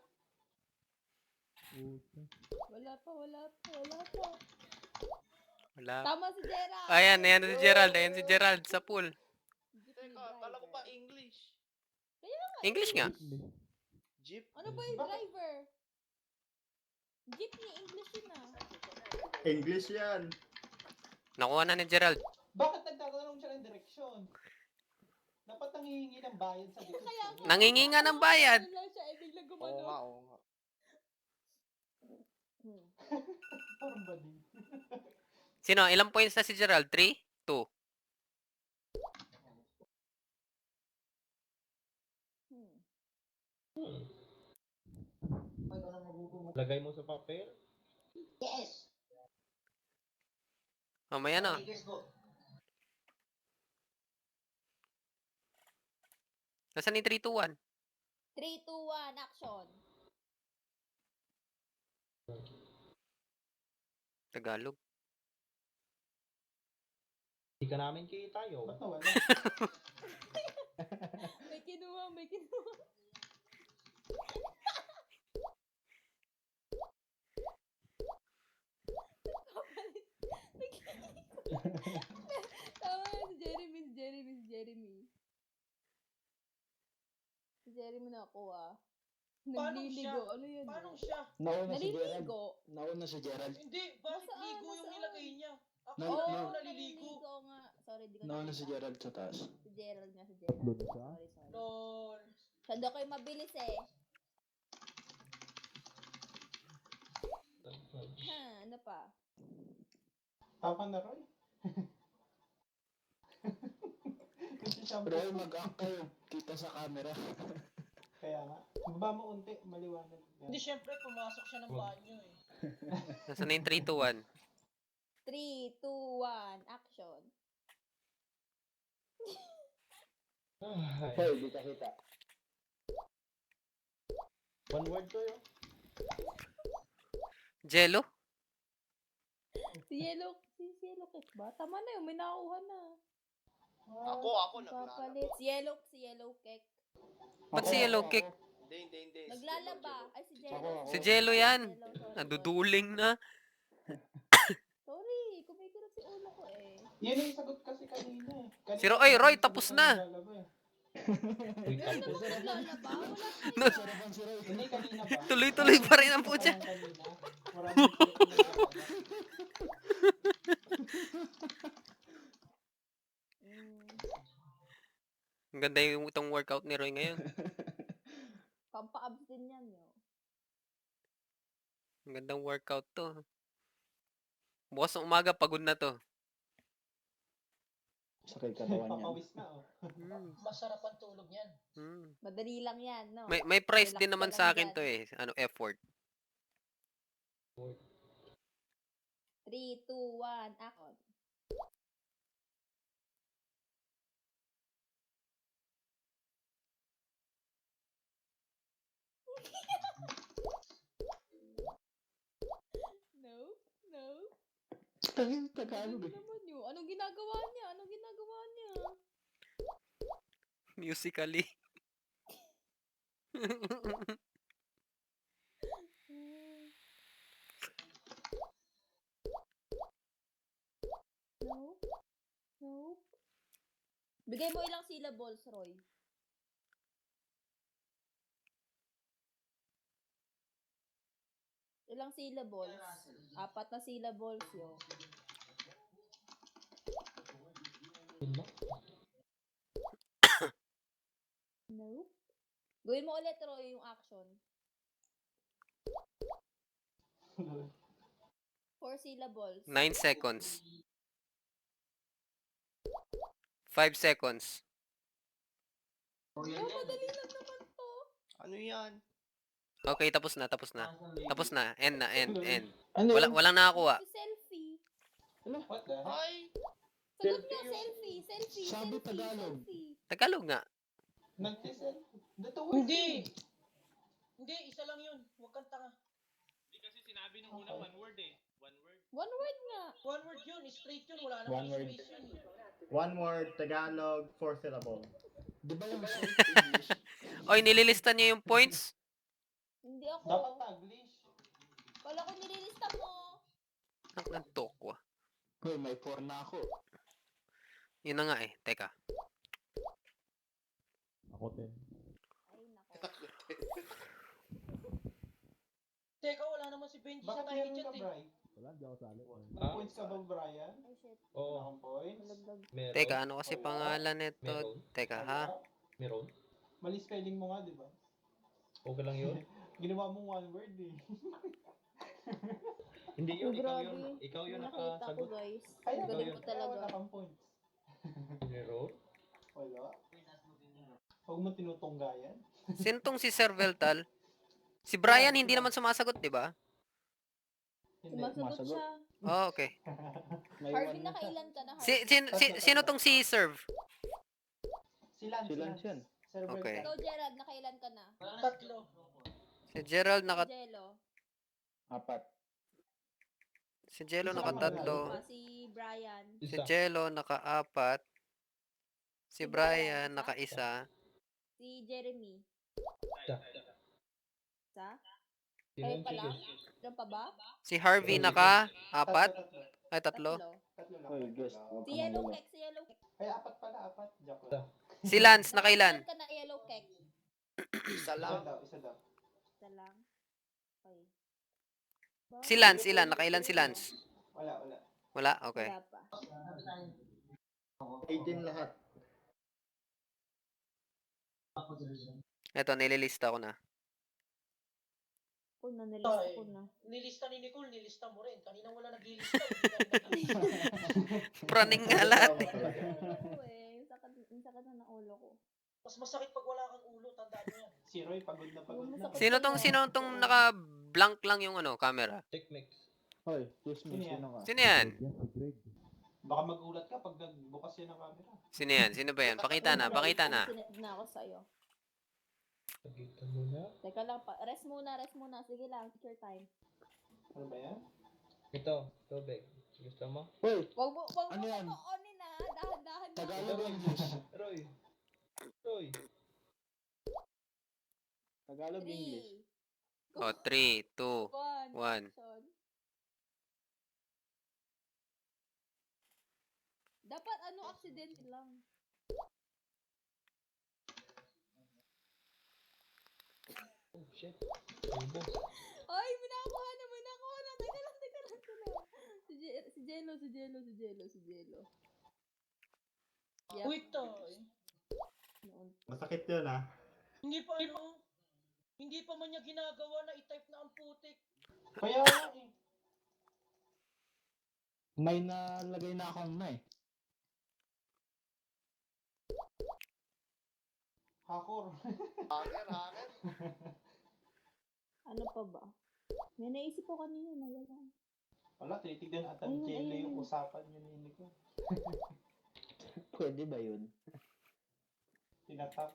Speaker 4: Wala pa.
Speaker 2: Wala.
Speaker 4: Tama si Gerald.
Speaker 2: Ayan si Gerald sa pool.
Speaker 10: Teka, kala ko pa English.
Speaker 2: English nga.
Speaker 10: Jeep.
Speaker 4: Ano ba yung driver? Jeepney, English yun ah.
Speaker 5: English yan.
Speaker 2: Nakuha na ni Gerald.
Speaker 1: Bakit nagtatanong siya ng direksyon? Dapat nangihingi ng bayad sa direksyon.
Speaker 4: Kaya nga.
Speaker 2: Nangingi nga ng bayad.
Speaker 4: Ano lang siya, biglang
Speaker 10: Oo nga,
Speaker 4: gumano.
Speaker 10: oo nga.
Speaker 1: Parang bading.
Speaker 2: Sino? Ilang points na si Gerald? 3? 2?
Speaker 7: Lagay mo sa papel.
Speaker 3: Yes!
Speaker 2: Mamaya na.
Speaker 3: Fingers go.
Speaker 2: Nasaan yung 3, 2, 1?
Speaker 4: 3, 2, 1, action.
Speaker 2: Tagalog.
Speaker 7: Hindi ka namin kita, yo.
Speaker 1: Ba't nawala?
Speaker 4: May kinuha, may kinuha. Tama na si Jeremy, si Jeremy, si Jeremy. Si Jeremy na ako
Speaker 3: Paano
Speaker 4: Nagliligo.
Speaker 3: siya?
Speaker 4: Ano yun?
Speaker 3: Paano siya?
Speaker 8: Nauna si Gerald.
Speaker 4: Naliligo.
Speaker 8: Nauna si Gerald.
Speaker 3: Hindi, bakit
Speaker 4: Nasaan?
Speaker 3: ligo yung
Speaker 4: Nasaan?
Speaker 3: nilagay niya? Ako
Speaker 8: Na-
Speaker 3: ako
Speaker 8: na-
Speaker 3: naliligo.
Speaker 4: nga. Sorry, di ko
Speaker 8: Nauna si
Speaker 4: nakita.
Speaker 8: Gerald sa taas.
Speaker 4: Si Gerald nga, si Gerald.
Speaker 9: Doon siya?
Speaker 4: Sorry, sorry.
Speaker 3: Lol.
Speaker 4: Sando kayo mabilis eh. Ano pa?
Speaker 1: Papa na Roy. Kasi siya
Speaker 8: Pero ay mag-act kayo. Kita sa camera.
Speaker 1: Kaya nga. Baba mo unti, maliwanag. Yan.
Speaker 3: Hindi, syempre, pumasok siya ng banyo eh.
Speaker 2: Nasaan na yung 3, 2, 1?
Speaker 4: 3, 2, 1, action.
Speaker 8: Hoy, di ka kita.
Speaker 7: One word ko, yo.
Speaker 2: Jello?
Speaker 4: Si Yellow Cake ba? Tama na yun, may nakuha na.
Speaker 10: Ako naglalaba.
Speaker 4: Papalit. Si Yellow Cake.
Speaker 2: Ba't si Yellow Cake?
Speaker 10: Hindi.
Speaker 4: Naglalaba. Ay, si Jello.
Speaker 8: Ako.
Speaker 2: Si Jello yan.
Speaker 4: Jello, sorry,
Speaker 2: Naduduling na.
Speaker 4: sorry, kumikirot si ulo ko eh.
Speaker 1: Yan yung sagot kasi kanina eh. Kanina,
Speaker 2: Si Roy, Roy, tapos
Speaker 1: sagot
Speaker 2: na.
Speaker 1: naglalaba eh.
Speaker 7: Uy,
Speaker 4: Ano
Speaker 7: tapos.
Speaker 4: ba naglalaba? Wala
Speaker 2: No.
Speaker 8: Sarapan si Roy.
Speaker 1: Hindi, kanina ba?
Speaker 2: Tuloy-tuloy pa rin ang putya.
Speaker 1: Parang kanina. Maraming sagot na naglalaba.
Speaker 2: Ang ganda yung itong workout ni Roy ngayon.
Speaker 4: Pampa-abs din yan, yo.
Speaker 2: Ang gandang workout to. Bukas ng umaga, pagod na to.
Speaker 8: Sakay katawan yan.
Speaker 1: Papawis na oh.
Speaker 3: Masarap ang tulog niyan.
Speaker 4: Madali lang yan, no?
Speaker 2: May price din
Speaker 4: Relax
Speaker 2: naman
Speaker 4: ka
Speaker 2: sa
Speaker 4: lang
Speaker 2: akin
Speaker 4: dyan.
Speaker 2: to eh. Ano, effort.
Speaker 4: 3, 2, 1, action. No.
Speaker 8: Tagalog eh.
Speaker 4: Naman yun. Anong ginagawa niya?
Speaker 2: Musically.
Speaker 4: No. Bigay mo ilang syllables, Roy. Ilang syllables? 4 na syllables yun. No. Gawin mo ulit, Roy, yung action. 4 syllables.
Speaker 2: 9 seconds. 5 seconds.
Speaker 4: Oh, madali lang naman to.
Speaker 10: Ano yan?
Speaker 2: Okay, tapos na. End na.
Speaker 8: Ano yun?
Speaker 2: Walang nakakuha.
Speaker 4: Si selfie.
Speaker 1: What the heck?
Speaker 10: Ay!
Speaker 4: Sagot niya, selfie.
Speaker 8: Sabi Tagalog.
Speaker 2: Tagalog nga.
Speaker 1: Nagtisel. Dito
Speaker 3: Hindi! Hindi, isa lang yun. Huwag kang tanga.
Speaker 11: Hindi kasi sinabi nung una one word eh. One word.
Speaker 4: One word nga.
Speaker 3: One word yun, straight yun. Wala
Speaker 5: One
Speaker 3: namang
Speaker 5: word.
Speaker 3: space yun.
Speaker 5: One word, Tagalog, 4 syllable.
Speaker 8: Di ba yung straight English?
Speaker 2: Oy, nililista niyo yung points?
Speaker 4: Hindi ako.
Speaker 1: Dapat Taglish.
Speaker 4: Kala ko nililista mo.
Speaker 2: Ang tokwa.
Speaker 8: Hoy, may 4 na ako.
Speaker 2: Yun na nga eh. Teka.
Speaker 9: Ako din.
Speaker 4: Ay, nako.
Speaker 3: Teka, wala naman si Benji sa
Speaker 1: Bakit
Speaker 3: tiny
Speaker 1: meron
Speaker 3: chat
Speaker 1: ka,
Speaker 3: eh.
Speaker 1: Bri?
Speaker 9: Wala, di ako sali.
Speaker 1: May points ka ba, Brian?
Speaker 4: Ay, shit.
Speaker 7: Oo.
Speaker 1: Wala kang points?
Speaker 4: Malagdag.
Speaker 7: Meron.
Speaker 2: Teka, ano kasi pangalan nito?
Speaker 7: Meron.
Speaker 2: Teka, ha?
Speaker 7: Meron.
Speaker 1: Mali spelling mo nga, di ba?
Speaker 7: Okay lang yun.
Speaker 1: Ginawa mong one word eh.
Speaker 7: Hindi yun, ikaw
Speaker 4: Grabe.
Speaker 7: yun. Ikaw yun
Speaker 4: May nakita ko,
Speaker 7: nakasagot.
Speaker 4: guys.
Speaker 1: Kaya
Speaker 4: Ang galing
Speaker 7: yun.
Speaker 4: ko talaga.
Speaker 1: Wala kang points.
Speaker 7: Nero?
Speaker 1: Wala. Huwag mo tinutunggayan.
Speaker 2: Sino tong si Sir Veltal? Si Brian hindi naman sumasagot, di ba?
Speaker 1: Hindi.
Speaker 4: Sumasagot siya.
Speaker 2: Oh, okay.
Speaker 8: May
Speaker 4: Harvey,
Speaker 8: one na siya.
Speaker 4: nakailan ka na,
Speaker 2: Sino tong si Serve?
Speaker 1: Si Lance.
Speaker 8: Si Lance yan.
Speaker 1: Sir
Speaker 2: Okay.
Speaker 1: Bertal.
Speaker 4: Ikaw, Gerald, nakailan ka na?
Speaker 3: Tatlo.
Speaker 2: Si Gerald
Speaker 4: Jello.
Speaker 8: Apat.
Speaker 2: Si Jello
Speaker 1: Isa
Speaker 2: nakatatlo.
Speaker 4: Si Brian.
Speaker 2: Si
Speaker 7: Isa.
Speaker 2: Jello naka-apat. Si Brian naka-isa.
Speaker 4: Si Jeremy.
Speaker 7: Isa.
Speaker 4: Isa?
Speaker 7: Sino
Speaker 4: Kayo
Speaker 7: yung
Speaker 4: pa lang?
Speaker 7: sige?
Speaker 4: Ilan pa ba?
Speaker 2: Si Harvey naka-apat.
Speaker 1: Tatlo.
Speaker 2: Ay, tatlo.
Speaker 1: Tatlo lang.
Speaker 8: Oy, guest. Huwag
Speaker 4: Si
Speaker 8: ka
Speaker 4: Yellow
Speaker 8: mangulo.
Speaker 4: Cake, si Yellow Cake.
Speaker 1: Ay, apat pala. Apat. Joke lang.
Speaker 2: Si Lance nakailan?
Speaker 4: Nakailan ka na, Yellow Cake?
Speaker 10: Isa
Speaker 1: Isa
Speaker 10: lang.
Speaker 1: daw. Isa daw.
Speaker 4: Isa lang. Okay.
Speaker 2: Si Lance ilan? Nakailan si Lance?
Speaker 1: Wala. Wala.
Speaker 2: Wala? Okay.
Speaker 4: Wala pa.
Speaker 5: 18 lahat.
Speaker 2: Eto, nililista ko na.
Speaker 4: Ako na, nilista ko na.
Speaker 3: Nilista ni Nicole, nilista mo rin. Kanina wala naglilista. Hindi ka rin naglilista.
Speaker 2: Praning nga lahat.
Speaker 4: Oo eh. Yung sakit na ng ulo ko.
Speaker 3: Mas masakit pag wala kang ulo, tandaan mo yan.
Speaker 1: Si Roy, pagod na pagod na.
Speaker 2: Sino tong naka-blank lang yung camera?
Speaker 7: Check mix.
Speaker 8: Hoy, excuse me,
Speaker 1: Sino yan?
Speaker 8: sino ka?
Speaker 2: Sino yan?
Speaker 9: Yan si Greg.
Speaker 1: Baka magulat ka pag nagbukas yan ng camera.
Speaker 2: Sino yan? Sino ba yan? Pakita na, pakita na.
Speaker 4: Sinad na ako sa'yo.
Speaker 7: Pagkita mo na.
Speaker 4: Teka lang pa. Rest muna. Sige lang. Take your time.
Speaker 1: Ano ba yan?
Speaker 7: Ito, tubig. Gusto mo?
Speaker 8: Hoy,
Speaker 4: Wag mo
Speaker 8: Ano yan?
Speaker 4: on-in na. Dahan-dahan na.
Speaker 8: Tagalog English.
Speaker 7: Roy. Roy.
Speaker 8: Tagalog English.
Speaker 4: 3,
Speaker 2: Oh, 3, 2, 1.
Speaker 4: action. Dapat accident lang.
Speaker 7: Oh, shit. Ubo.
Speaker 4: Ay, minakuha na. Teka lang. Si Jello. Yep.
Speaker 3: Wait tayo.
Speaker 4: Noon.
Speaker 5: Masakit yun ah.
Speaker 3: Hindi pa man niya ginagawa na i-type na ang putik.
Speaker 1: Kaya nga eh.
Speaker 8: May nalagay na akong na eh.
Speaker 1: Hakor.
Speaker 10: Hacker, hacker.
Speaker 4: Ano pa ba? May naisip ko kanina na wala.
Speaker 1: Wala, tinitignan ata ni
Speaker 4: Ayun,
Speaker 1: Jello
Speaker 4: ayun.
Speaker 1: yung usapan niyo ni Nico.
Speaker 8: Pwede ba yun?
Speaker 1: Tinatak.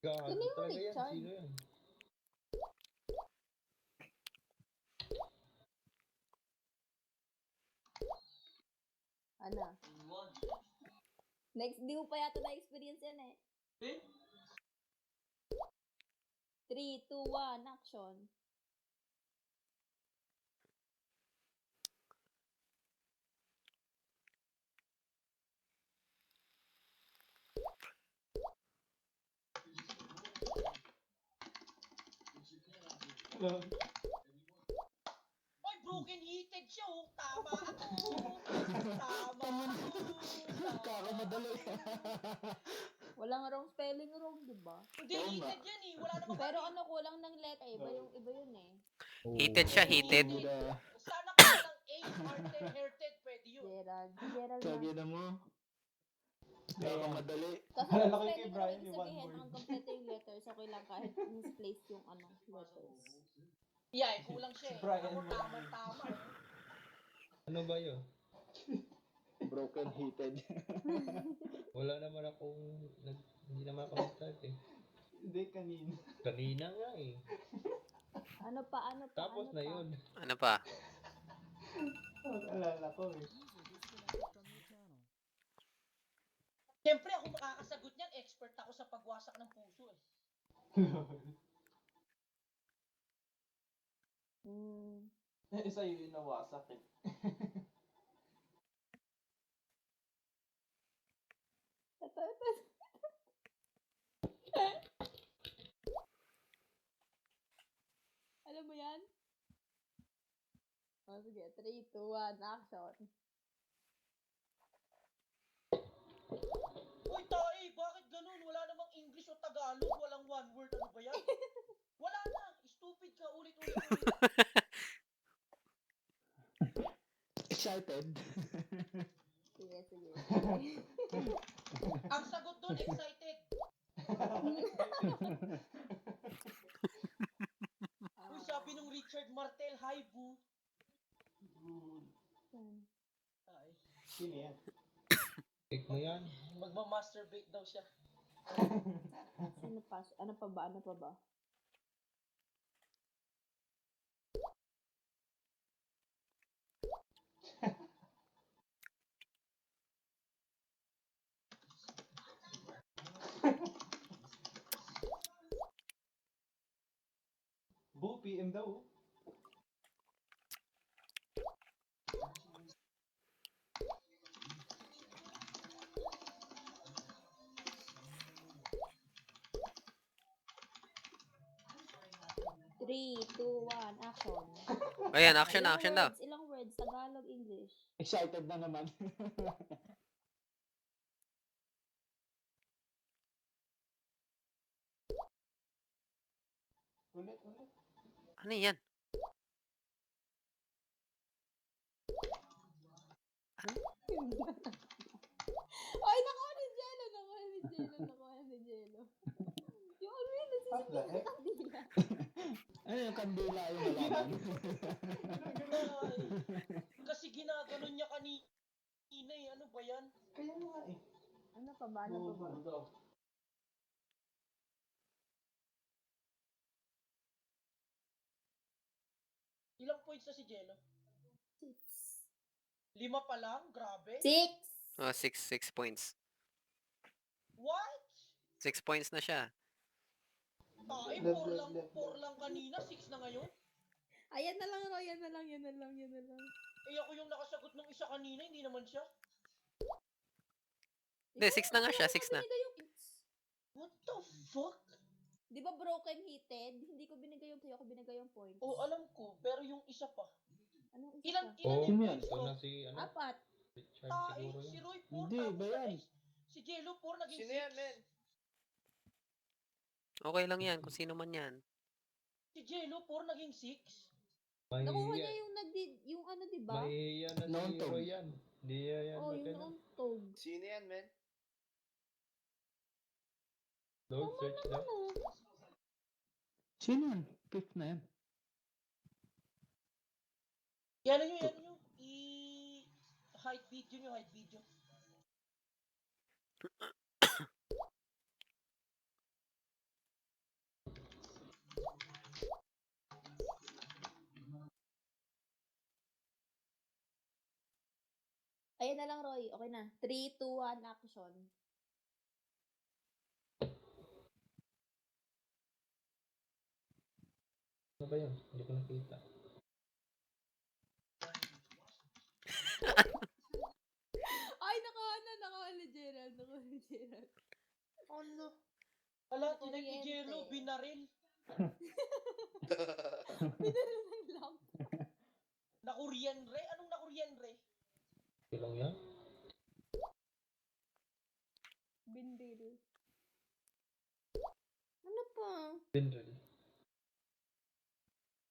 Speaker 7: Gago
Speaker 4: Sino yung
Speaker 7: talaga yan.
Speaker 4: Richard?
Speaker 7: Sino yan?
Speaker 4: Ano? Next, di mo pa yata na-experience yan eh. 3, 2, 1, action.
Speaker 3: Ay, broken heated siya oh. Tama ako.
Speaker 8: Kakamadali.
Speaker 4: Walang wrong spelling wrong, di ba?
Speaker 3: Hindi heated yan eh. Wala namang
Speaker 4: Pero kulang ng letter, iba yun eh.
Speaker 2: Heated siya, heated.
Speaker 3: Sana ka ng A, hearted, pwede yun.
Speaker 4: Gerald
Speaker 8: Sabi
Speaker 4: na.
Speaker 8: na mo. Kakamadali.
Speaker 4: Kasi
Speaker 1: Alala
Speaker 4: yung
Speaker 1: ko kay
Speaker 4: spelling
Speaker 1: Brian,
Speaker 4: wrong,
Speaker 1: yung
Speaker 4: ibig
Speaker 1: one
Speaker 4: sabihin,
Speaker 1: word.
Speaker 4: ang complete yung letters, okay lang kahit misplace yung letters.
Speaker 3: Yeah, kulang siya eh.
Speaker 1: Brian
Speaker 3: Ako
Speaker 1: yun.
Speaker 3: tama eh.
Speaker 7: Ano ba yun?
Speaker 8: Broken heated.
Speaker 7: Wala naman akong... Hindi naman ako nag-type eh.
Speaker 1: Hindi, kanina.
Speaker 7: Kanina nga eh.
Speaker 4: Ano pa?
Speaker 7: Tapos na yun.
Speaker 2: Ano pa?
Speaker 1: Alala ko eh.
Speaker 3: Siyempre ako makakasagot niyan. Expert ako sa pagwasak ng puso eh.
Speaker 1: Isa yung inawasak eh.
Speaker 4: Ito. Ano Kaya mo yan? Oh, sige. 3, 2, 1, action.
Speaker 3: Uy, tae, bakit ganun? Wala namang English o Tagalog, walang one word. Ano ba yan? Wala na. Stupid ka. Ulit.
Speaker 8: Excited.
Speaker 4: Sige.
Speaker 3: Ang sagot doon, excited. Uy, sabi nung Richard Martel, hi, boo. Ay,
Speaker 1: Sino yan?
Speaker 7: Pick mo yan.
Speaker 3: magmamasturbate daw siya.
Speaker 4: Sino pa? Ano pa ba?
Speaker 1: Boo, PM daw.
Speaker 4: Three, 2, 1, action.
Speaker 2: Ayan, action daw.
Speaker 4: Ilang words? Tagalog, English.
Speaker 8: Excited na naman.
Speaker 1: Ulit.
Speaker 2: Ano yan?
Speaker 4: Ay, nakuha ni Jello. Yung ano yun,
Speaker 1: Patla,
Speaker 4: nasisipin sa kandila.
Speaker 8: Ano yung kandila yung nalaman?
Speaker 3: Ay, kasi ginaganon niya kanina eh. Ano ba yan?
Speaker 1: Kaya nga eh.
Speaker 4: Ano pa ba?
Speaker 3: Ilang points na si Jello?
Speaker 4: 6.
Speaker 3: 5 pa lang? Grabe.
Speaker 4: 6.
Speaker 2: Oh, 6 points.
Speaker 3: What?
Speaker 2: 6 points na siya.
Speaker 3: Tae,
Speaker 1: Left,
Speaker 3: 4 lang,
Speaker 1: left,
Speaker 3: 4 lang kanina, 6 na ngayon.
Speaker 4: Ayan na lang, Roy. Yan na lang.
Speaker 3: Eh ako yung nakasagot ng isa kanina, hindi naman siya.
Speaker 2: Hindi, 6 na nga siya, 6 na.
Speaker 3: What the fuck?
Speaker 4: Di ba broken heated? Hindi ko binigay yung sa'yo, ako binigay yung point.
Speaker 3: Oh, alam ko, pero yung isa pa.
Speaker 4: Anong isa
Speaker 3: Ilan
Speaker 4: pa?
Speaker 3: yung
Speaker 8: Sino yan?
Speaker 3: points
Speaker 7: Ito
Speaker 3: ko?
Speaker 7: na si, ano,
Speaker 4: 4.
Speaker 7: Richard
Speaker 3: Tae,
Speaker 7: siguro
Speaker 3: si
Speaker 7: yun.
Speaker 3: Roy 4,
Speaker 8: Hindi,
Speaker 3: tapos
Speaker 8: ba yan?
Speaker 3: si Jello 4 naging 6.
Speaker 10: Sino yan, men?
Speaker 2: Okay lang yan, kung sino man yan.
Speaker 3: Si Jello 4 naging 6.
Speaker 4: Nakuha niya
Speaker 7: Mahihiya.
Speaker 4: yung ano, di ba?
Speaker 7: Mahihiya na si
Speaker 8: Nauntog.
Speaker 7: Roy yan. Hindi yan
Speaker 4: Oh, yung
Speaker 7: magano.
Speaker 4: nauntog.
Speaker 10: Sino yan, men?
Speaker 7: Lord, search daw.
Speaker 8: Sino yun? Fifth na yan.
Speaker 3: Yan nyo. Height video.
Speaker 4: Ayan na lang, Roy. Okay na. 3, 2, 1, action.
Speaker 7: Ano ba yun? Hindi ko nakita.
Speaker 4: Ay, nakuha ni Gerald.
Speaker 3: Ano? Ala, tinay ni
Speaker 4: Kuryente.
Speaker 3: Jello, binaril.
Speaker 4: Pinaralan lang.
Speaker 3: Nakuryenre? Anong nakuryenre?
Speaker 7: Ilang yan?
Speaker 4: Bindil. Ano pa?
Speaker 7: Binril.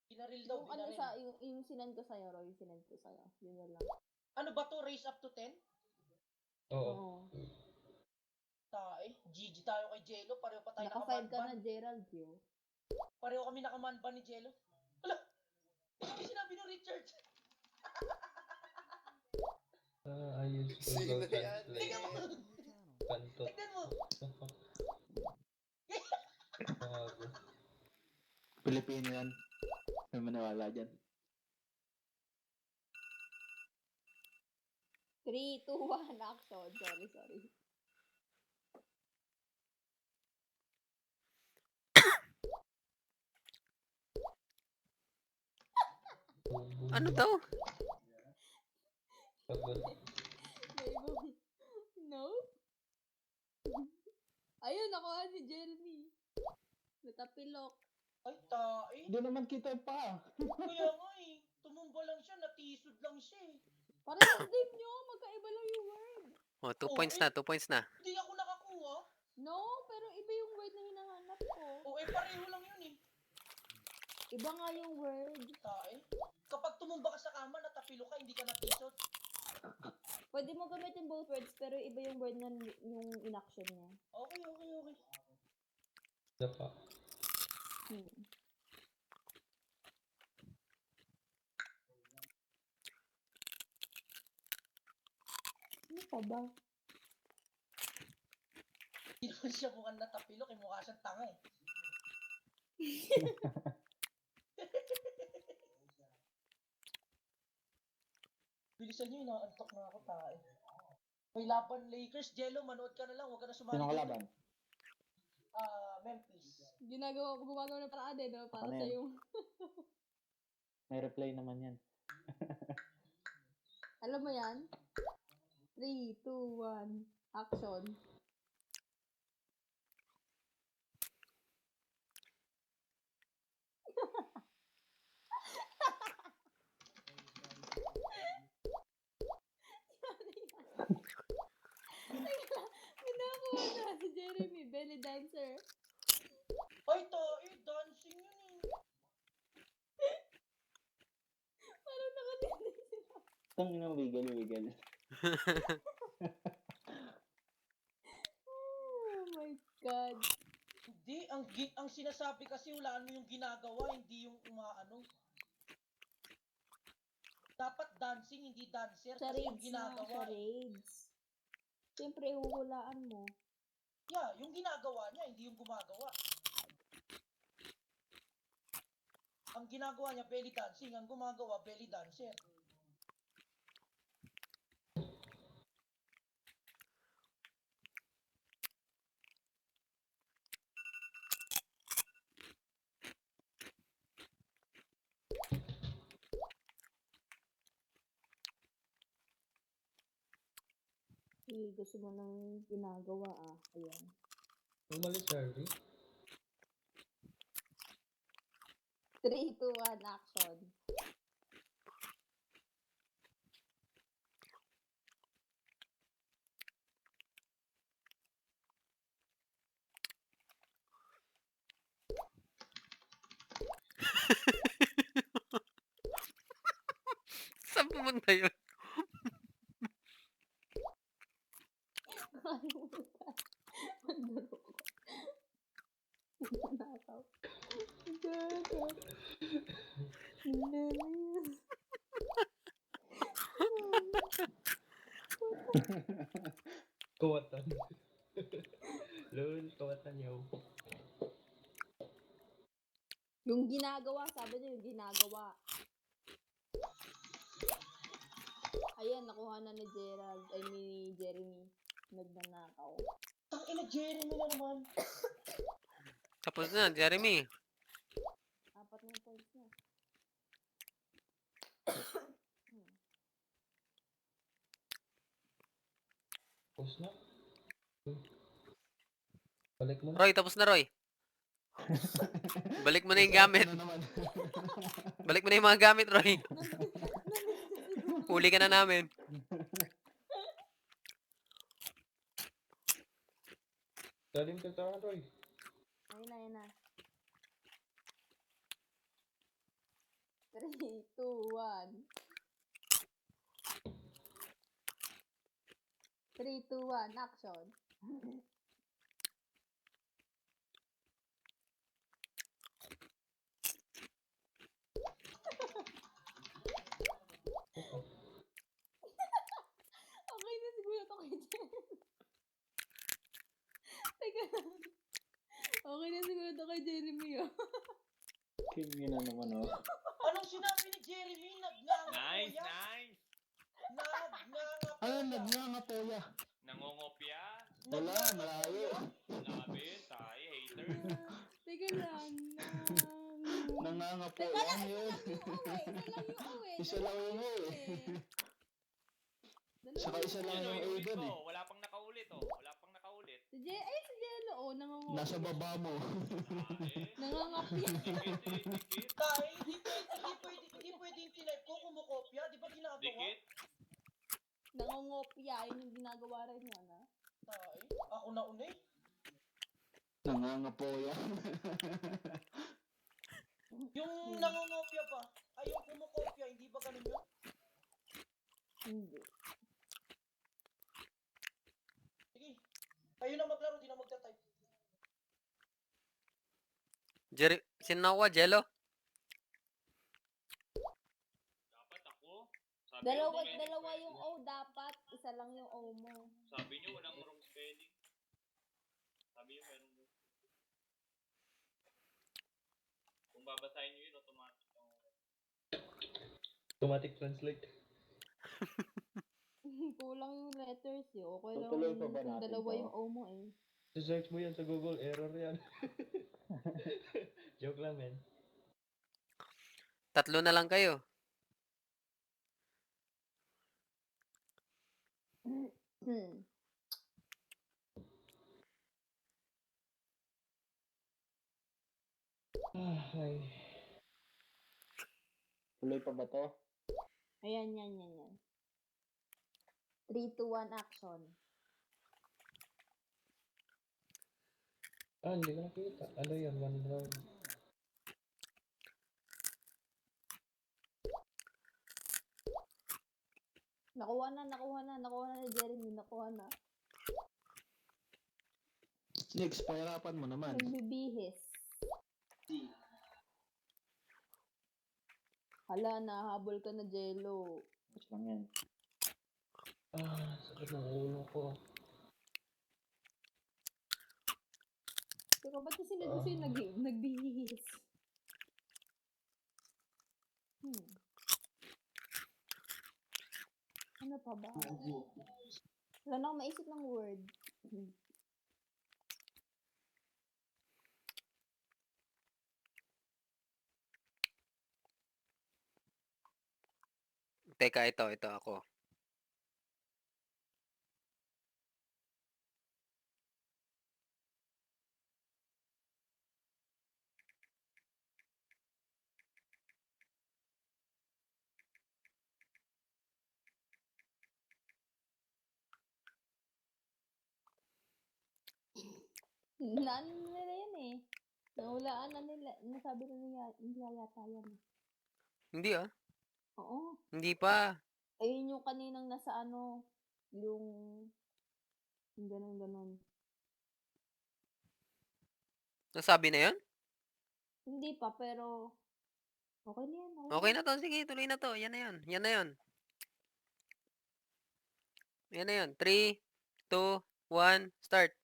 Speaker 3: Binaril daw,
Speaker 4: Yung ano
Speaker 3: binaril.
Speaker 4: yung sinend ko sa'yo, Roy. Sinend ko sa'yo. Yun na lang.
Speaker 3: Ano ba to? Raise up to 10?
Speaker 7: Oo.
Speaker 3: Tae. GG tayo kay Jello. Pareho pa tayo
Speaker 4: Naka 5 ka
Speaker 3: nakamanban.
Speaker 4: na, Gerald, yo.
Speaker 3: Pareho kami nakamanban ni Jello. Ala! Ano sinabi ni Richard?
Speaker 7: Ayos ko
Speaker 10: Sino
Speaker 7: daw
Speaker 10: yan?
Speaker 3: Tingnan mo!
Speaker 7: translate. Kantot.
Speaker 3: Tignan mo!
Speaker 7: Bago.
Speaker 8: Pilipino yan. May maniwala dyan.
Speaker 4: 3, 2, 1, action. Sorry.
Speaker 2: Ano daw?
Speaker 7: Pagod.
Speaker 4: No? Ayun, nakuha ni Jeremy. Natapilok.
Speaker 3: Ay, tae.
Speaker 8: Hindi naman kita pa.
Speaker 3: Kaya nga eh. Tumumba lang siya, natisod lang siya eh.
Speaker 4: Parehas din nyo. Magkaiba lang yung word.
Speaker 2: Oh, 2
Speaker 3: Oh,
Speaker 2: points
Speaker 3: eh.
Speaker 2: na, 2 points na.
Speaker 3: Hindi ako nakakuha.
Speaker 4: No, pero iba yung word na hinahanap ko.
Speaker 3: O eh, pareho lang yun eh.
Speaker 4: Iba nga yung word.
Speaker 3: Tae. Kapag tumumba ka sa kama, natapilo ka, hindi ka natisod.
Speaker 4: Pwede mo gamitin both words, pero iba yung word na yung inaction niya.
Speaker 3: Okay, okay, okay.
Speaker 7: Isa pa.
Speaker 4: Hmm. Ano pa ba?
Speaker 3: Hindi naman siya mukhang natapilo, kaya mukha siyang tanga eh. Bilisan nyo, inaantok na ako tae. May laban Lakers, Jello, manood ka na lang, huwag ka na sumali.
Speaker 8: Sino kalaban?
Speaker 3: Memphis.
Speaker 4: Gumagawa ng paraan eh, no? Para
Speaker 8: Ano
Speaker 4: sa
Speaker 8: yan?
Speaker 4: yung...
Speaker 8: May replay naman yan.
Speaker 4: Alam mo yan? 3, 2, 1, action. Minakuha na si Jeremy, belly dancer.
Speaker 3: Ay, tae, dancing yun eh.
Speaker 4: Parang nakatindi sila.
Speaker 8: Itong inang wiggle.
Speaker 4: Oh my God.
Speaker 3: Hindi, ang sinasabi kasi hulaan mo yung ginagawa, hindi yung umaano. Dapat dancing, hindi dancer, kasi yung
Speaker 4: Charades na,
Speaker 3: ginagawa.
Speaker 4: charades. Siyempre, huhulaan mo.
Speaker 3: Yeah, yung ginagawa niya, hindi yung gumagawa. Ang ginagawa niya, belly dancing. Ang gumagawa, belly dancer.
Speaker 4: Gusto mo nang ginagawa Ayan.
Speaker 7: Umalis, Charlie.
Speaker 4: 3, 2, 1, action.
Speaker 2: Saan pumunta yun?
Speaker 4: Nakalimutan. Mandaro ko. Nanakaw. God.
Speaker 7: Kawatan. Lol, kawatan yaw.
Speaker 4: Yung ginagawa, sabi niya yung ginagawa. Ayan, nakuha na ni Gerald. I mean, ni Jeremy. Nagnanakaw.
Speaker 3: Ang ina, Jeremy na naman.
Speaker 2: Tapos na, Jeremy.
Speaker 4: 4 na yung points niya.
Speaker 7: Tapos na. Balik mo na.
Speaker 2: Roy, tapos na, Roy. Balik mo na yung gamit.
Speaker 8: Ano naman?
Speaker 2: Balik mo na yung mga gamit, Roy. Huli ka na namin.
Speaker 7: Salim ka tayo, Roy.
Speaker 4: Ayun na. 3, 2, 1. 3, 2, 1, action. Okay na siguro to kay Jen. Teka lang. Okay na siguro to kay Jeremy,
Speaker 8: King na naman, oh.
Speaker 3: Anong sinabi ni Jeremy? Nagngangapoya?
Speaker 11: Nice, nice.
Speaker 3: Nagngangapoya.
Speaker 8: Ano, nagngangapoya?
Speaker 11: Nangongopya.
Speaker 8: Wala, malayo.
Speaker 11: Labi, tayo, hater.
Speaker 4: Teka lang.
Speaker 8: Nangangapoya.
Speaker 4: Teka lang,
Speaker 8: Ano yun?
Speaker 4: isa lang yung uwi.
Speaker 8: Isa lang yung uwi. Saka isa lang
Speaker 11: Ano,
Speaker 8: yung
Speaker 11: yung
Speaker 8: uwi
Speaker 11: ulit
Speaker 8: dun,
Speaker 11: ko.
Speaker 8: eh.
Speaker 11: Wala pang nakaulit, oh. Wala pang nakaulit.
Speaker 4: Si Jello, oh, nangangopya.
Speaker 8: Nasa baba mo.
Speaker 4: Nangangopya.
Speaker 3: Dahil hindi pwede yung type ko kumukopya. Di ba ginagawa?
Speaker 11: Dikit.
Speaker 4: Nangangopya, yun yung ginagawa rin niya, na?
Speaker 3: Dahil, ako na una eh.
Speaker 8: Nangangapoya.
Speaker 3: Yung nangongopya pa, ay yung kumukopya, hindi ba ganun yun?
Speaker 4: Hindi.
Speaker 3: Sige, kayo na maglaro, di na magta-type.
Speaker 2: Sinawa, Jello?
Speaker 11: Dapat ako. Sabi
Speaker 4: Dalawa yung O dapat, isa lang yung O mo.
Speaker 11: Sabi niyo walang wrong spelling. Sabi niyo meron. Kung babasahin niyo yun, automatic.
Speaker 7: Automatic translate.
Speaker 4: Kulang yung letters eh. Okay lang
Speaker 8: Tutuloy pa ba
Speaker 4: kung
Speaker 8: natin
Speaker 4: dalawa
Speaker 8: to?
Speaker 4: yung O mo eh.
Speaker 7: Search mo yan sa Google, error yan. Joke lang, men.
Speaker 2: 3 na lang kayo.
Speaker 7: Ay.
Speaker 8: Tuloy pa ba to?
Speaker 4: Ayan, yan. 3, 2, 1, action.
Speaker 7: Hindi ko nakita. Ano yun? One round.
Speaker 4: Nakuha na ni Jeremy, nakuha na.
Speaker 8: Next, pahirapan mo naman.
Speaker 4: Nagbibihis. Hala, nahabol ka na, Jello.
Speaker 6: Mas lang yan.
Speaker 7: Sakit ng ulo ko.
Speaker 4: Teka, ba't kasi gusto yung nagbihis? Ano pa ba? Wala na akong maisip ng word.
Speaker 2: Teka, ito ako.
Speaker 4: Naano nila yan eh. Nahulaan na nila. Nasabi na nila, hindi yata yan.
Speaker 2: Hindi ah.
Speaker 4: Oo.
Speaker 2: Hindi pa.
Speaker 4: Ayun yung kaninang nasa ano, yung ganon.
Speaker 2: Nasabi na yun?
Speaker 4: Hindi pa, pero okay na yan.
Speaker 2: Okay na to. Sige, tuloy na to. Yan na yun. Yan na yun. Yan na yun. 3, 2, 1, start.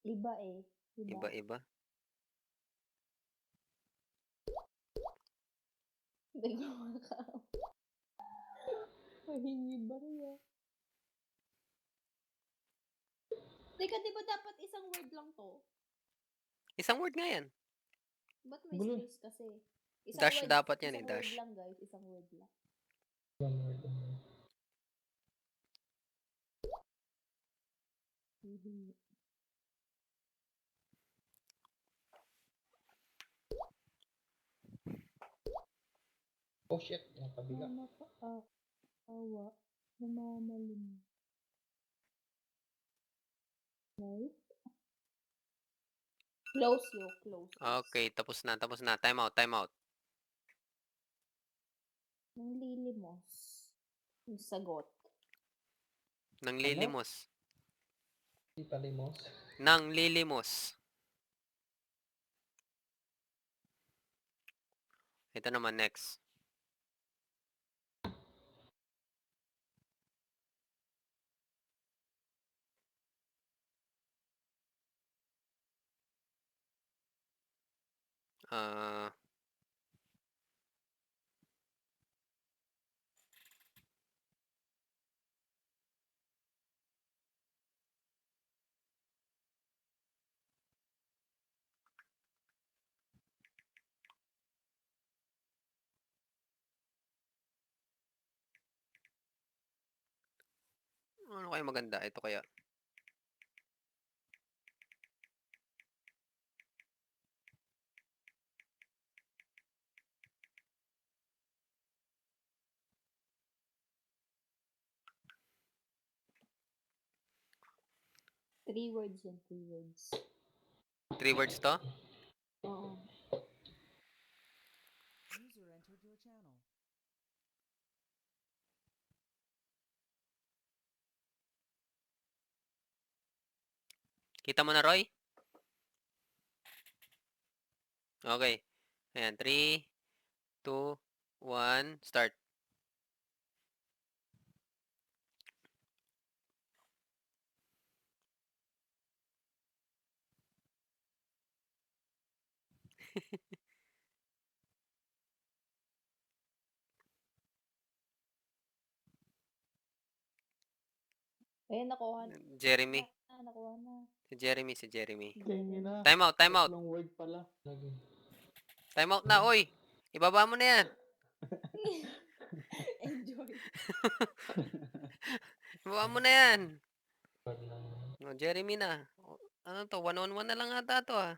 Speaker 4: Iba eh.
Speaker 2: Iba-iba.
Speaker 4: Hindi ko makakaw. Mahingi ba rin? Teka, di ba dapat isang word lang to?
Speaker 2: Isang word nga yan.
Speaker 4: Ba't may space kasi? Isang
Speaker 2: Dash
Speaker 4: word,
Speaker 2: dapat yan eh,
Speaker 4: isang
Speaker 2: dash.
Speaker 4: word lang guys, isang word lang.
Speaker 7: One word only. Oh shit, nakabila.
Speaker 4: Nakakaawa. Namamalim. Right? Close yo, close.
Speaker 2: Okay, tapos na. Time out.
Speaker 4: Nang lilimos. Yung sagot.
Speaker 2: Nang lilimos.
Speaker 7: Di palimos.
Speaker 2: Nang lilimos. Ito naman next. Ano kaya maganda? Ito kaya.
Speaker 4: Three words yan, 3 words.
Speaker 2: 3 words to?
Speaker 4: Oo.
Speaker 2: Kita mo na, Roy? Okay. Ayan, 3, 2, 1, start.
Speaker 4: Ayun, nakuha na.
Speaker 2: Jeremy.
Speaker 4: Nakuha na.
Speaker 2: Si Jeremy, si Jeremy.
Speaker 1: Ganyan na.
Speaker 2: Time out, time out.
Speaker 1: Tatlong word pala.
Speaker 2: Time out na, oy. Ibaba mo na yan.
Speaker 4: Enjoy.
Speaker 2: Ibaba mo na yan. No, Jeremy na. Ano to? 1-on-1 na lang ata to, ah.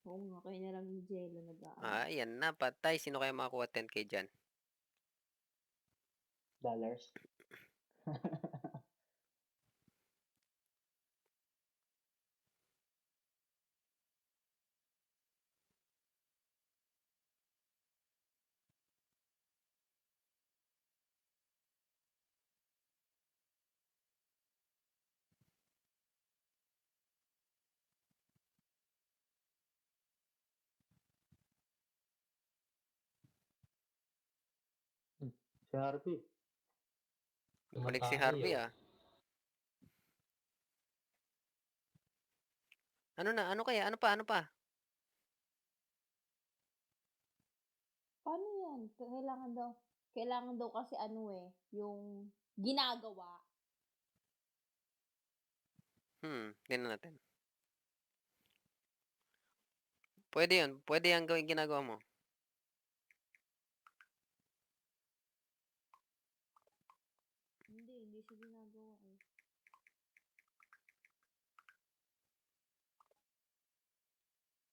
Speaker 4: Oo nga, kaya na lang yung jello nag-aano.
Speaker 2: Ah, yan na. Patay. Sino kaya makakuha 10k dyan?
Speaker 1: Dollars. Si Harvey.
Speaker 2: Balik si Harvey, ah. Ano na? Ano kaya? Ano pa? Ano pa?
Speaker 4: Paano yan? Kailangan daw kasi yung ginagawa.
Speaker 2: Tingnan natin. Pwede yun. Pwede yung gawin ginagawa mo.
Speaker 4: Hindi siya ginagawa eh.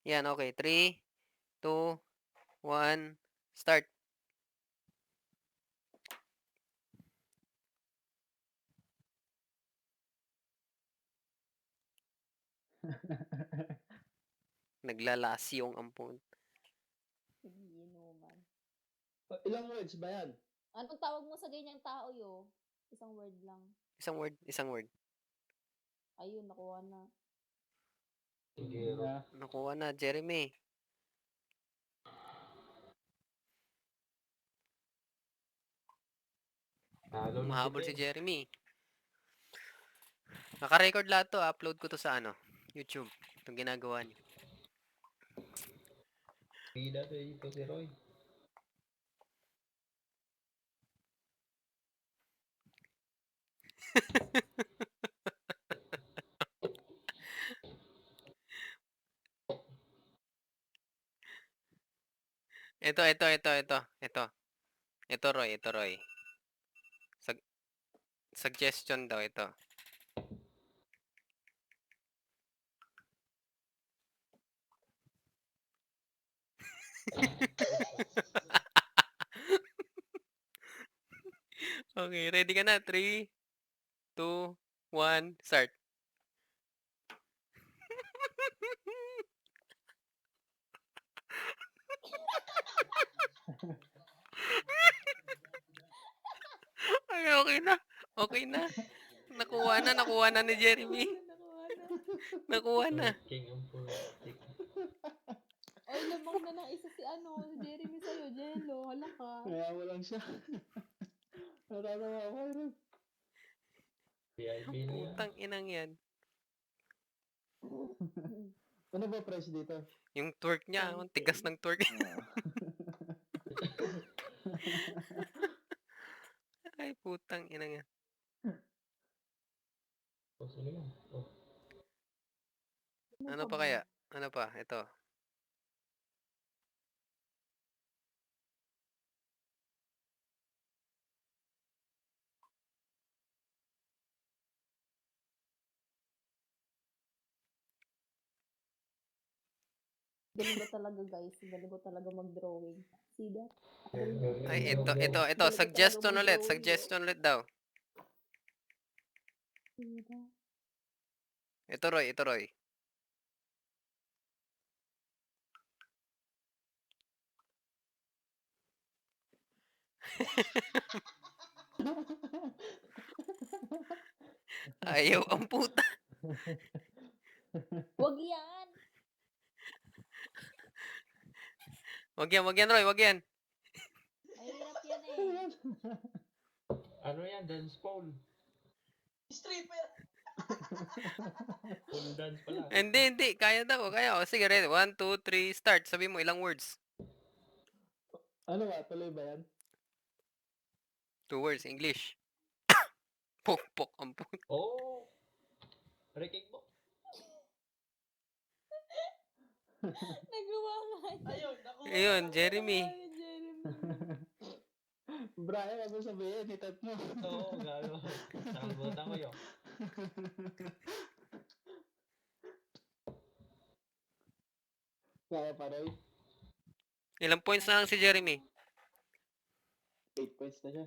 Speaker 2: Yan, okay. 3, 2, 1, start. Naglalasyong ampun.
Speaker 4: Inuman.
Speaker 1: Ilang words ba yan?
Speaker 4: Anong tawag mo sa ganyang tao yo? Isang word lang.
Speaker 2: Isang word, isang word.
Speaker 4: Ayun, nakuha na.
Speaker 2: Nakuha na, Jeremy. Mahabol si Jeremy. Naka-record lahat to. Upload ko to sa YouTube. Itong ginagawa niyo.
Speaker 7: Pida to ito si Roy.
Speaker 2: Ito. Ito, Roy. Suggestion daw ito. Okay, ready ka na? 3, 2, 1, start. Ay, okay na. Nakuha na ni Jeremy. Nakuha na.
Speaker 7: King ang putik.
Speaker 4: Oy, lamang na ng isa si Jeremy sa'yo, Jello. Hala ka.
Speaker 1: Kaya mo lang siya. Natatawa ako rin.
Speaker 7: VIP na yan.
Speaker 2: Putang inang yan.
Speaker 1: Ano ba price dito?
Speaker 2: Yung twerk niya, ang tigas ng twerk. Ay, putang inang yan.
Speaker 7: Ano yan? Oh.
Speaker 2: Ano pa kaya? Ano pa? Ito.
Speaker 4: Galing ba talaga guys? Galing ko talaga mag-drawing. See that?
Speaker 2: Ay, ito.
Speaker 4: Galing ko
Speaker 2: Suggestion
Speaker 4: talaga
Speaker 2: ulit.
Speaker 4: mag-drawing,
Speaker 2: Suggestion ulit daw.
Speaker 4: See that?
Speaker 2: Ito, Roy. Ito, Roy. Ayaw ang puta.
Speaker 4: Wag yan!
Speaker 2: Wag yan, Roy. Wag yan.
Speaker 4: Mahirap yan eh.
Speaker 7: Ano yan? Dance pole.
Speaker 3: Stripper!
Speaker 7: Pole dance pala.
Speaker 2: Hindi. Kaya daw. Kaya. O, sige, ready. 1, 2, 3, start. Sabi mo ilang words.
Speaker 8: Ano ba? Tuloy ba yan?
Speaker 2: 2 words. English. Pok ang puta.
Speaker 7: Oh! Riking mo.
Speaker 4: Nagawa nga yan.
Speaker 3: Ayun, nakuha.
Speaker 2: Ayun, Jeremy.
Speaker 4: Nagawa ni Jeremy.
Speaker 8: Brian, wag mo sabihin, itat mo.
Speaker 7: Oo, gago. Nakalimutan ko yun.
Speaker 8: Kaya pa Roy.
Speaker 2: Ilang points na lang si Jeremy?
Speaker 8: 8 points na siya.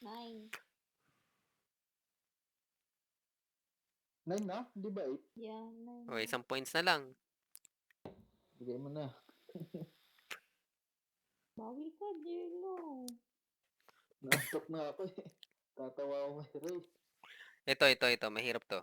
Speaker 4: 9.
Speaker 8: 9 na? Di ba 8?
Speaker 4: Yeah, 9.
Speaker 2: O, isang points na lang.
Speaker 8: Bigay mo na.
Speaker 4: Bawi ka, Jerlo.
Speaker 8: Nastok na ako eh. Tatawa ako kay Roy.
Speaker 2: Ito. Mahirap to.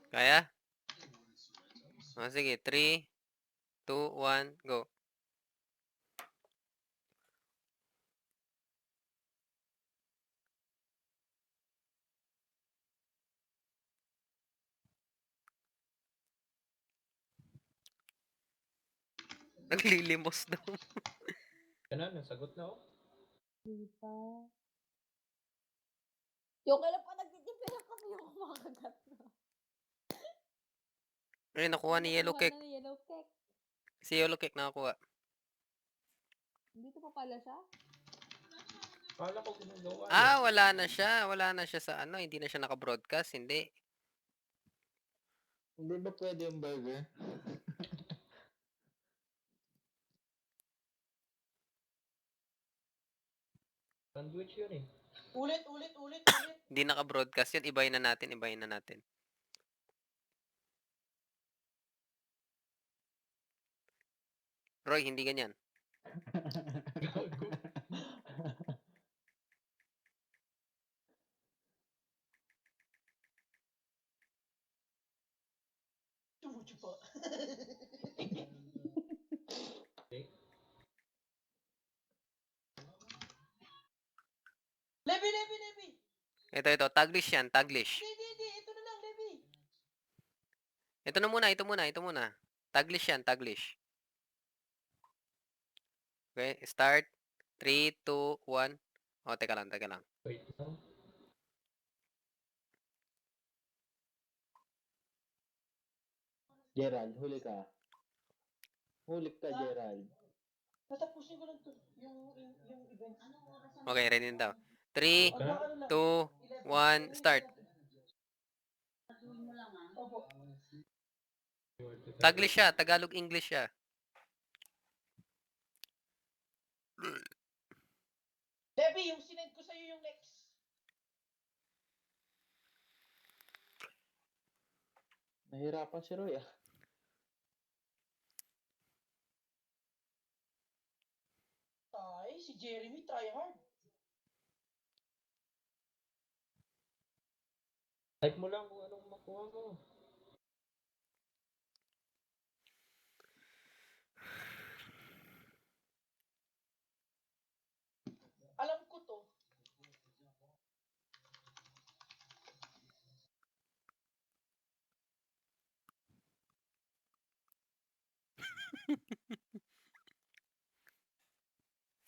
Speaker 2: Kaya? O, sige. 3, 2, 1, go. Naglilimos daw.
Speaker 7: Yan na, nasagot na oh.
Speaker 4: Diba? Yung kailan pa nagtitipira kami yung kumakagat na.
Speaker 2: Ay, nakuha ni Yellow Cake.
Speaker 4: Nakuha na ni Yellow Cake.
Speaker 2: Si Yellow Cake nakakuha.
Speaker 4: Dito pa pala siya?
Speaker 7: Kala ko ginagawa.
Speaker 2: Ah, wala na siya. Wala na siya sa ano. Hindi na siya naka-broadcast. Hindi.
Speaker 8: Hindi ba pwede yung burger?
Speaker 7: Sandwich yun eh.
Speaker 3: Ulit.
Speaker 2: Hindi naka-broadcast yun. Ibahin na natin. Roy, hindi ganyan.
Speaker 7: Gago.
Speaker 3: Tumucho pa. Levi!
Speaker 2: Ito. Taglish yan. Taglish.
Speaker 3: Hindi. Ito na lang, Levi.
Speaker 2: Ito muna. Taglish yan. Taglish. Okay, start. 3, 2, 1. O, teka lang.
Speaker 7: Wait lang.
Speaker 8: Gerald, huli ka. Huli ka, Gerald.
Speaker 3: Natapusin ko lang to. Yung event.
Speaker 2: Okay, ready na daw. 3,
Speaker 3: Ano
Speaker 2: 2, 1, start.
Speaker 3: Opo.
Speaker 2: Taglish siya. Tagalog-English siya.
Speaker 3: Levi, yung sinend ko sa'yo yung next.
Speaker 8: Nahirapan si Roy ah.
Speaker 3: Si Jeremy, try hard.
Speaker 7: Type mo lang kung anong makuha mo.
Speaker 3: Alam ko to.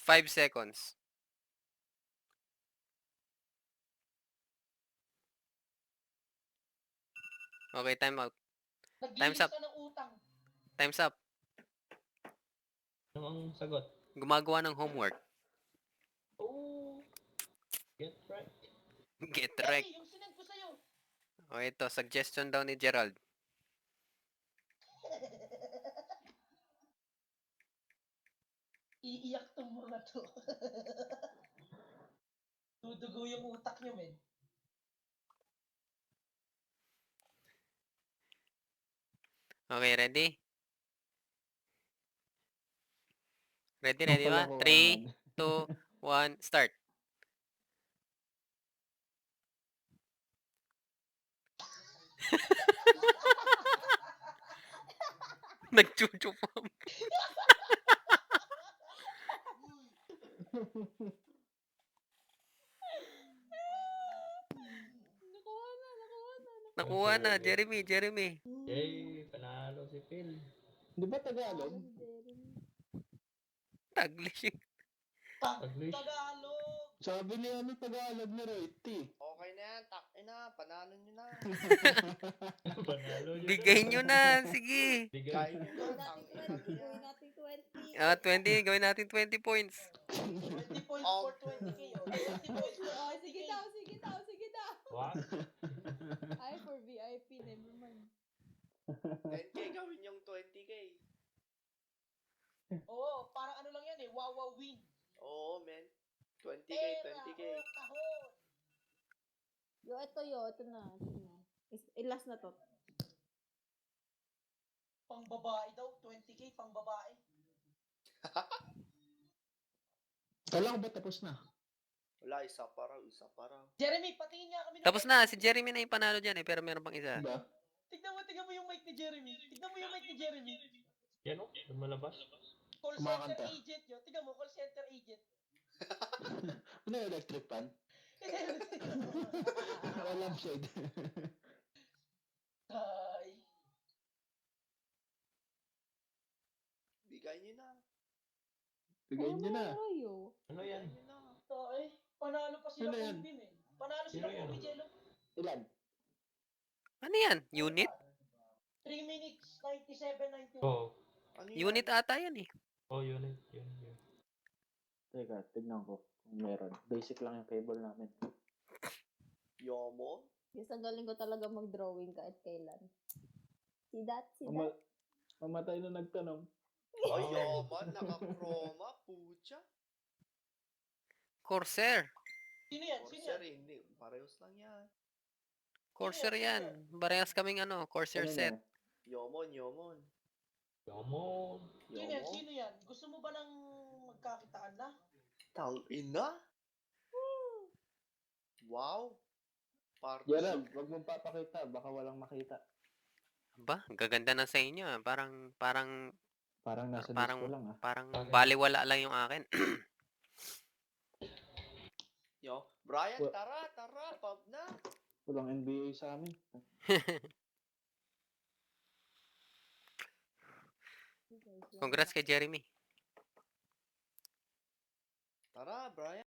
Speaker 2: 5 seconds. Okay, time out. Time's
Speaker 3: Naglilis
Speaker 2: up.
Speaker 3: ka ng utang.
Speaker 2: Time's up.
Speaker 7: Ano ang sagot?
Speaker 2: Gumagawa ng homework.
Speaker 7: Oh, get right.
Speaker 2: Get wrecked.
Speaker 3: Hey, yung sinend ko sa'yo.
Speaker 2: O ito, suggestion daw ni Gerald.
Speaker 3: Iiyak tong mga to. Dudugo yung utak nyo, men.
Speaker 2: Okay, ready? Ready ba?
Speaker 8: Wala ko
Speaker 2: 3,
Speaker 8: alam.
Speaker 2: 2, 1, start. Nagchuchupam. Nakuha na, Jeremy.
Speaker 7: Yay, panalo si Phil.
Speaker 8: Di ba Tagalog?
Speaker 2: Taglish.
Speaker 7: Taglish.
Speaker 3: Tagalog!
Speaker 8: Sabi ni ano Tagalog ni Roy
Speaker 10: Okay na yan, na, panalo nyo na.
Speaker 7: Panalo yun.
Speaker 2: Bigay nyo na, sige.
Speaker 7: Bigay.
Speaker 10: Kaya nyo na,
Speaker 4: Gawin natin 20.
Speaker 2: 20, gawin natin 20 points.
Speaker 3: 20 points
Speaker 10: Oh.
Speaker 3: for 20k. 20 points for
Speaker 4: Oh,
Speaker 3: 20k.
Speaker 4: sige daw.
Speaker 7: What?
Speaker 4: Ay, for VIP, never mind.
Speaker 10: 10k gawin yung 20k.
Speaker 3: Oo, parang ano lang yan eh, wawa win.
Speaker 10: Oo, men. 20k,
Speaker 3: Pera,
Speaker 10: 20k.
Speaker 3: kahon.
Speaker 4: Ito na. Last na to.
Speaker 3: Pang babae daw, 20k pang babae.
Speaker 8: Kala ko ba tapos na?
Speaker 10: Wala, isa pa raw.
Speaker 3: Jeremy, patingin nga kami ng
Speaker 2: Tapos
Speaker 3: mic.
Speaker 2: na, si Jeremy na yung panalo dyan pero meron pang isa.
Speaker 8: Diba?
Speaker 3: Tignan mo yung mic ni Jeremy. Tignan mo yung mic ni Jeremy.
Speaker 7: Yan o, lumalabas.
Speaker 3: Call
Speaker 8: Kumakanta.
Speaker 3: center agent yun. Tignan mo, call center agent.
Speaker 8: Ano yung electric fan? Walang shade.
Speaker 3: Ay.
Speaker 10: Bigay nyo na.
Speaker 8: Bigay nyo na.
Speaker 7: Ano yan?
Speaker 10: Bigay nyo na.
Speaker 3: Ay, panalo pa sila
Speaker 8: Ano yan?
Speaker 3: kung Bim eh. Panalo sila
Speaker 7: Sino yan?
Speaker 3: kung Jello.
Speaker 8: Ilan?
Speaker 2: Ano yan? Unit?
Speaker 3: 3 minutes, 97, 91.
Speaker 7: Oh,
Speaker 10: Ano yan?
Speaker 2: Unit ata yan eh.
Speaker 7: oh, yun.
Speaker 8: Teka, tignan ko kung meron. Basic lang yung cable namin.
Speaker 10: Yomo?
Speaker 4: Yes, ang galing ko talaga mag-drawing kahit kailan. See that?
Speaker 8: Mamatay na nagtanong.
Speaker 10: Ay, yoman. Naka-chroma. Pucha.
Speaker 3: Sino
Speaker 2: Corsair.
Speaker 3: yan?
Speaker 10: Corsair, hindi. Parehos lang yan.
Speaker 2: Corsair yan. Barehas kaming Corsair
Speaker 8: Ano
Speaker 2: set.
Speaker 8: na?
Speaker 10: Yomon.
Speaker 3: Sino yan? Gusto mo ba ng magkakitaan na?
Speaker 10: Tangina? Wow.
Speaker 8: Gerald,
Speaker 10: Partnership.
Speaker 8: wag mong papakita. Baka walang makita.
Speaker 2: Ba? Ang gaganda na sa inyo ah. Parang
Speaker 8: Parang nasa
Speaker 2: Parang-
Speaker 8: disco lang ah.
Speaker 2: parang baliwala lang yung akin.
Speaker 10: Yo. Brian,
Speaker 8: Wa-
Speaker 10: tara. Pub na.
Speaker 8: Walang NBA sa amin.
Speaker 2: Congrats kay Jeremy.
Speaker 10: Tara, Brian.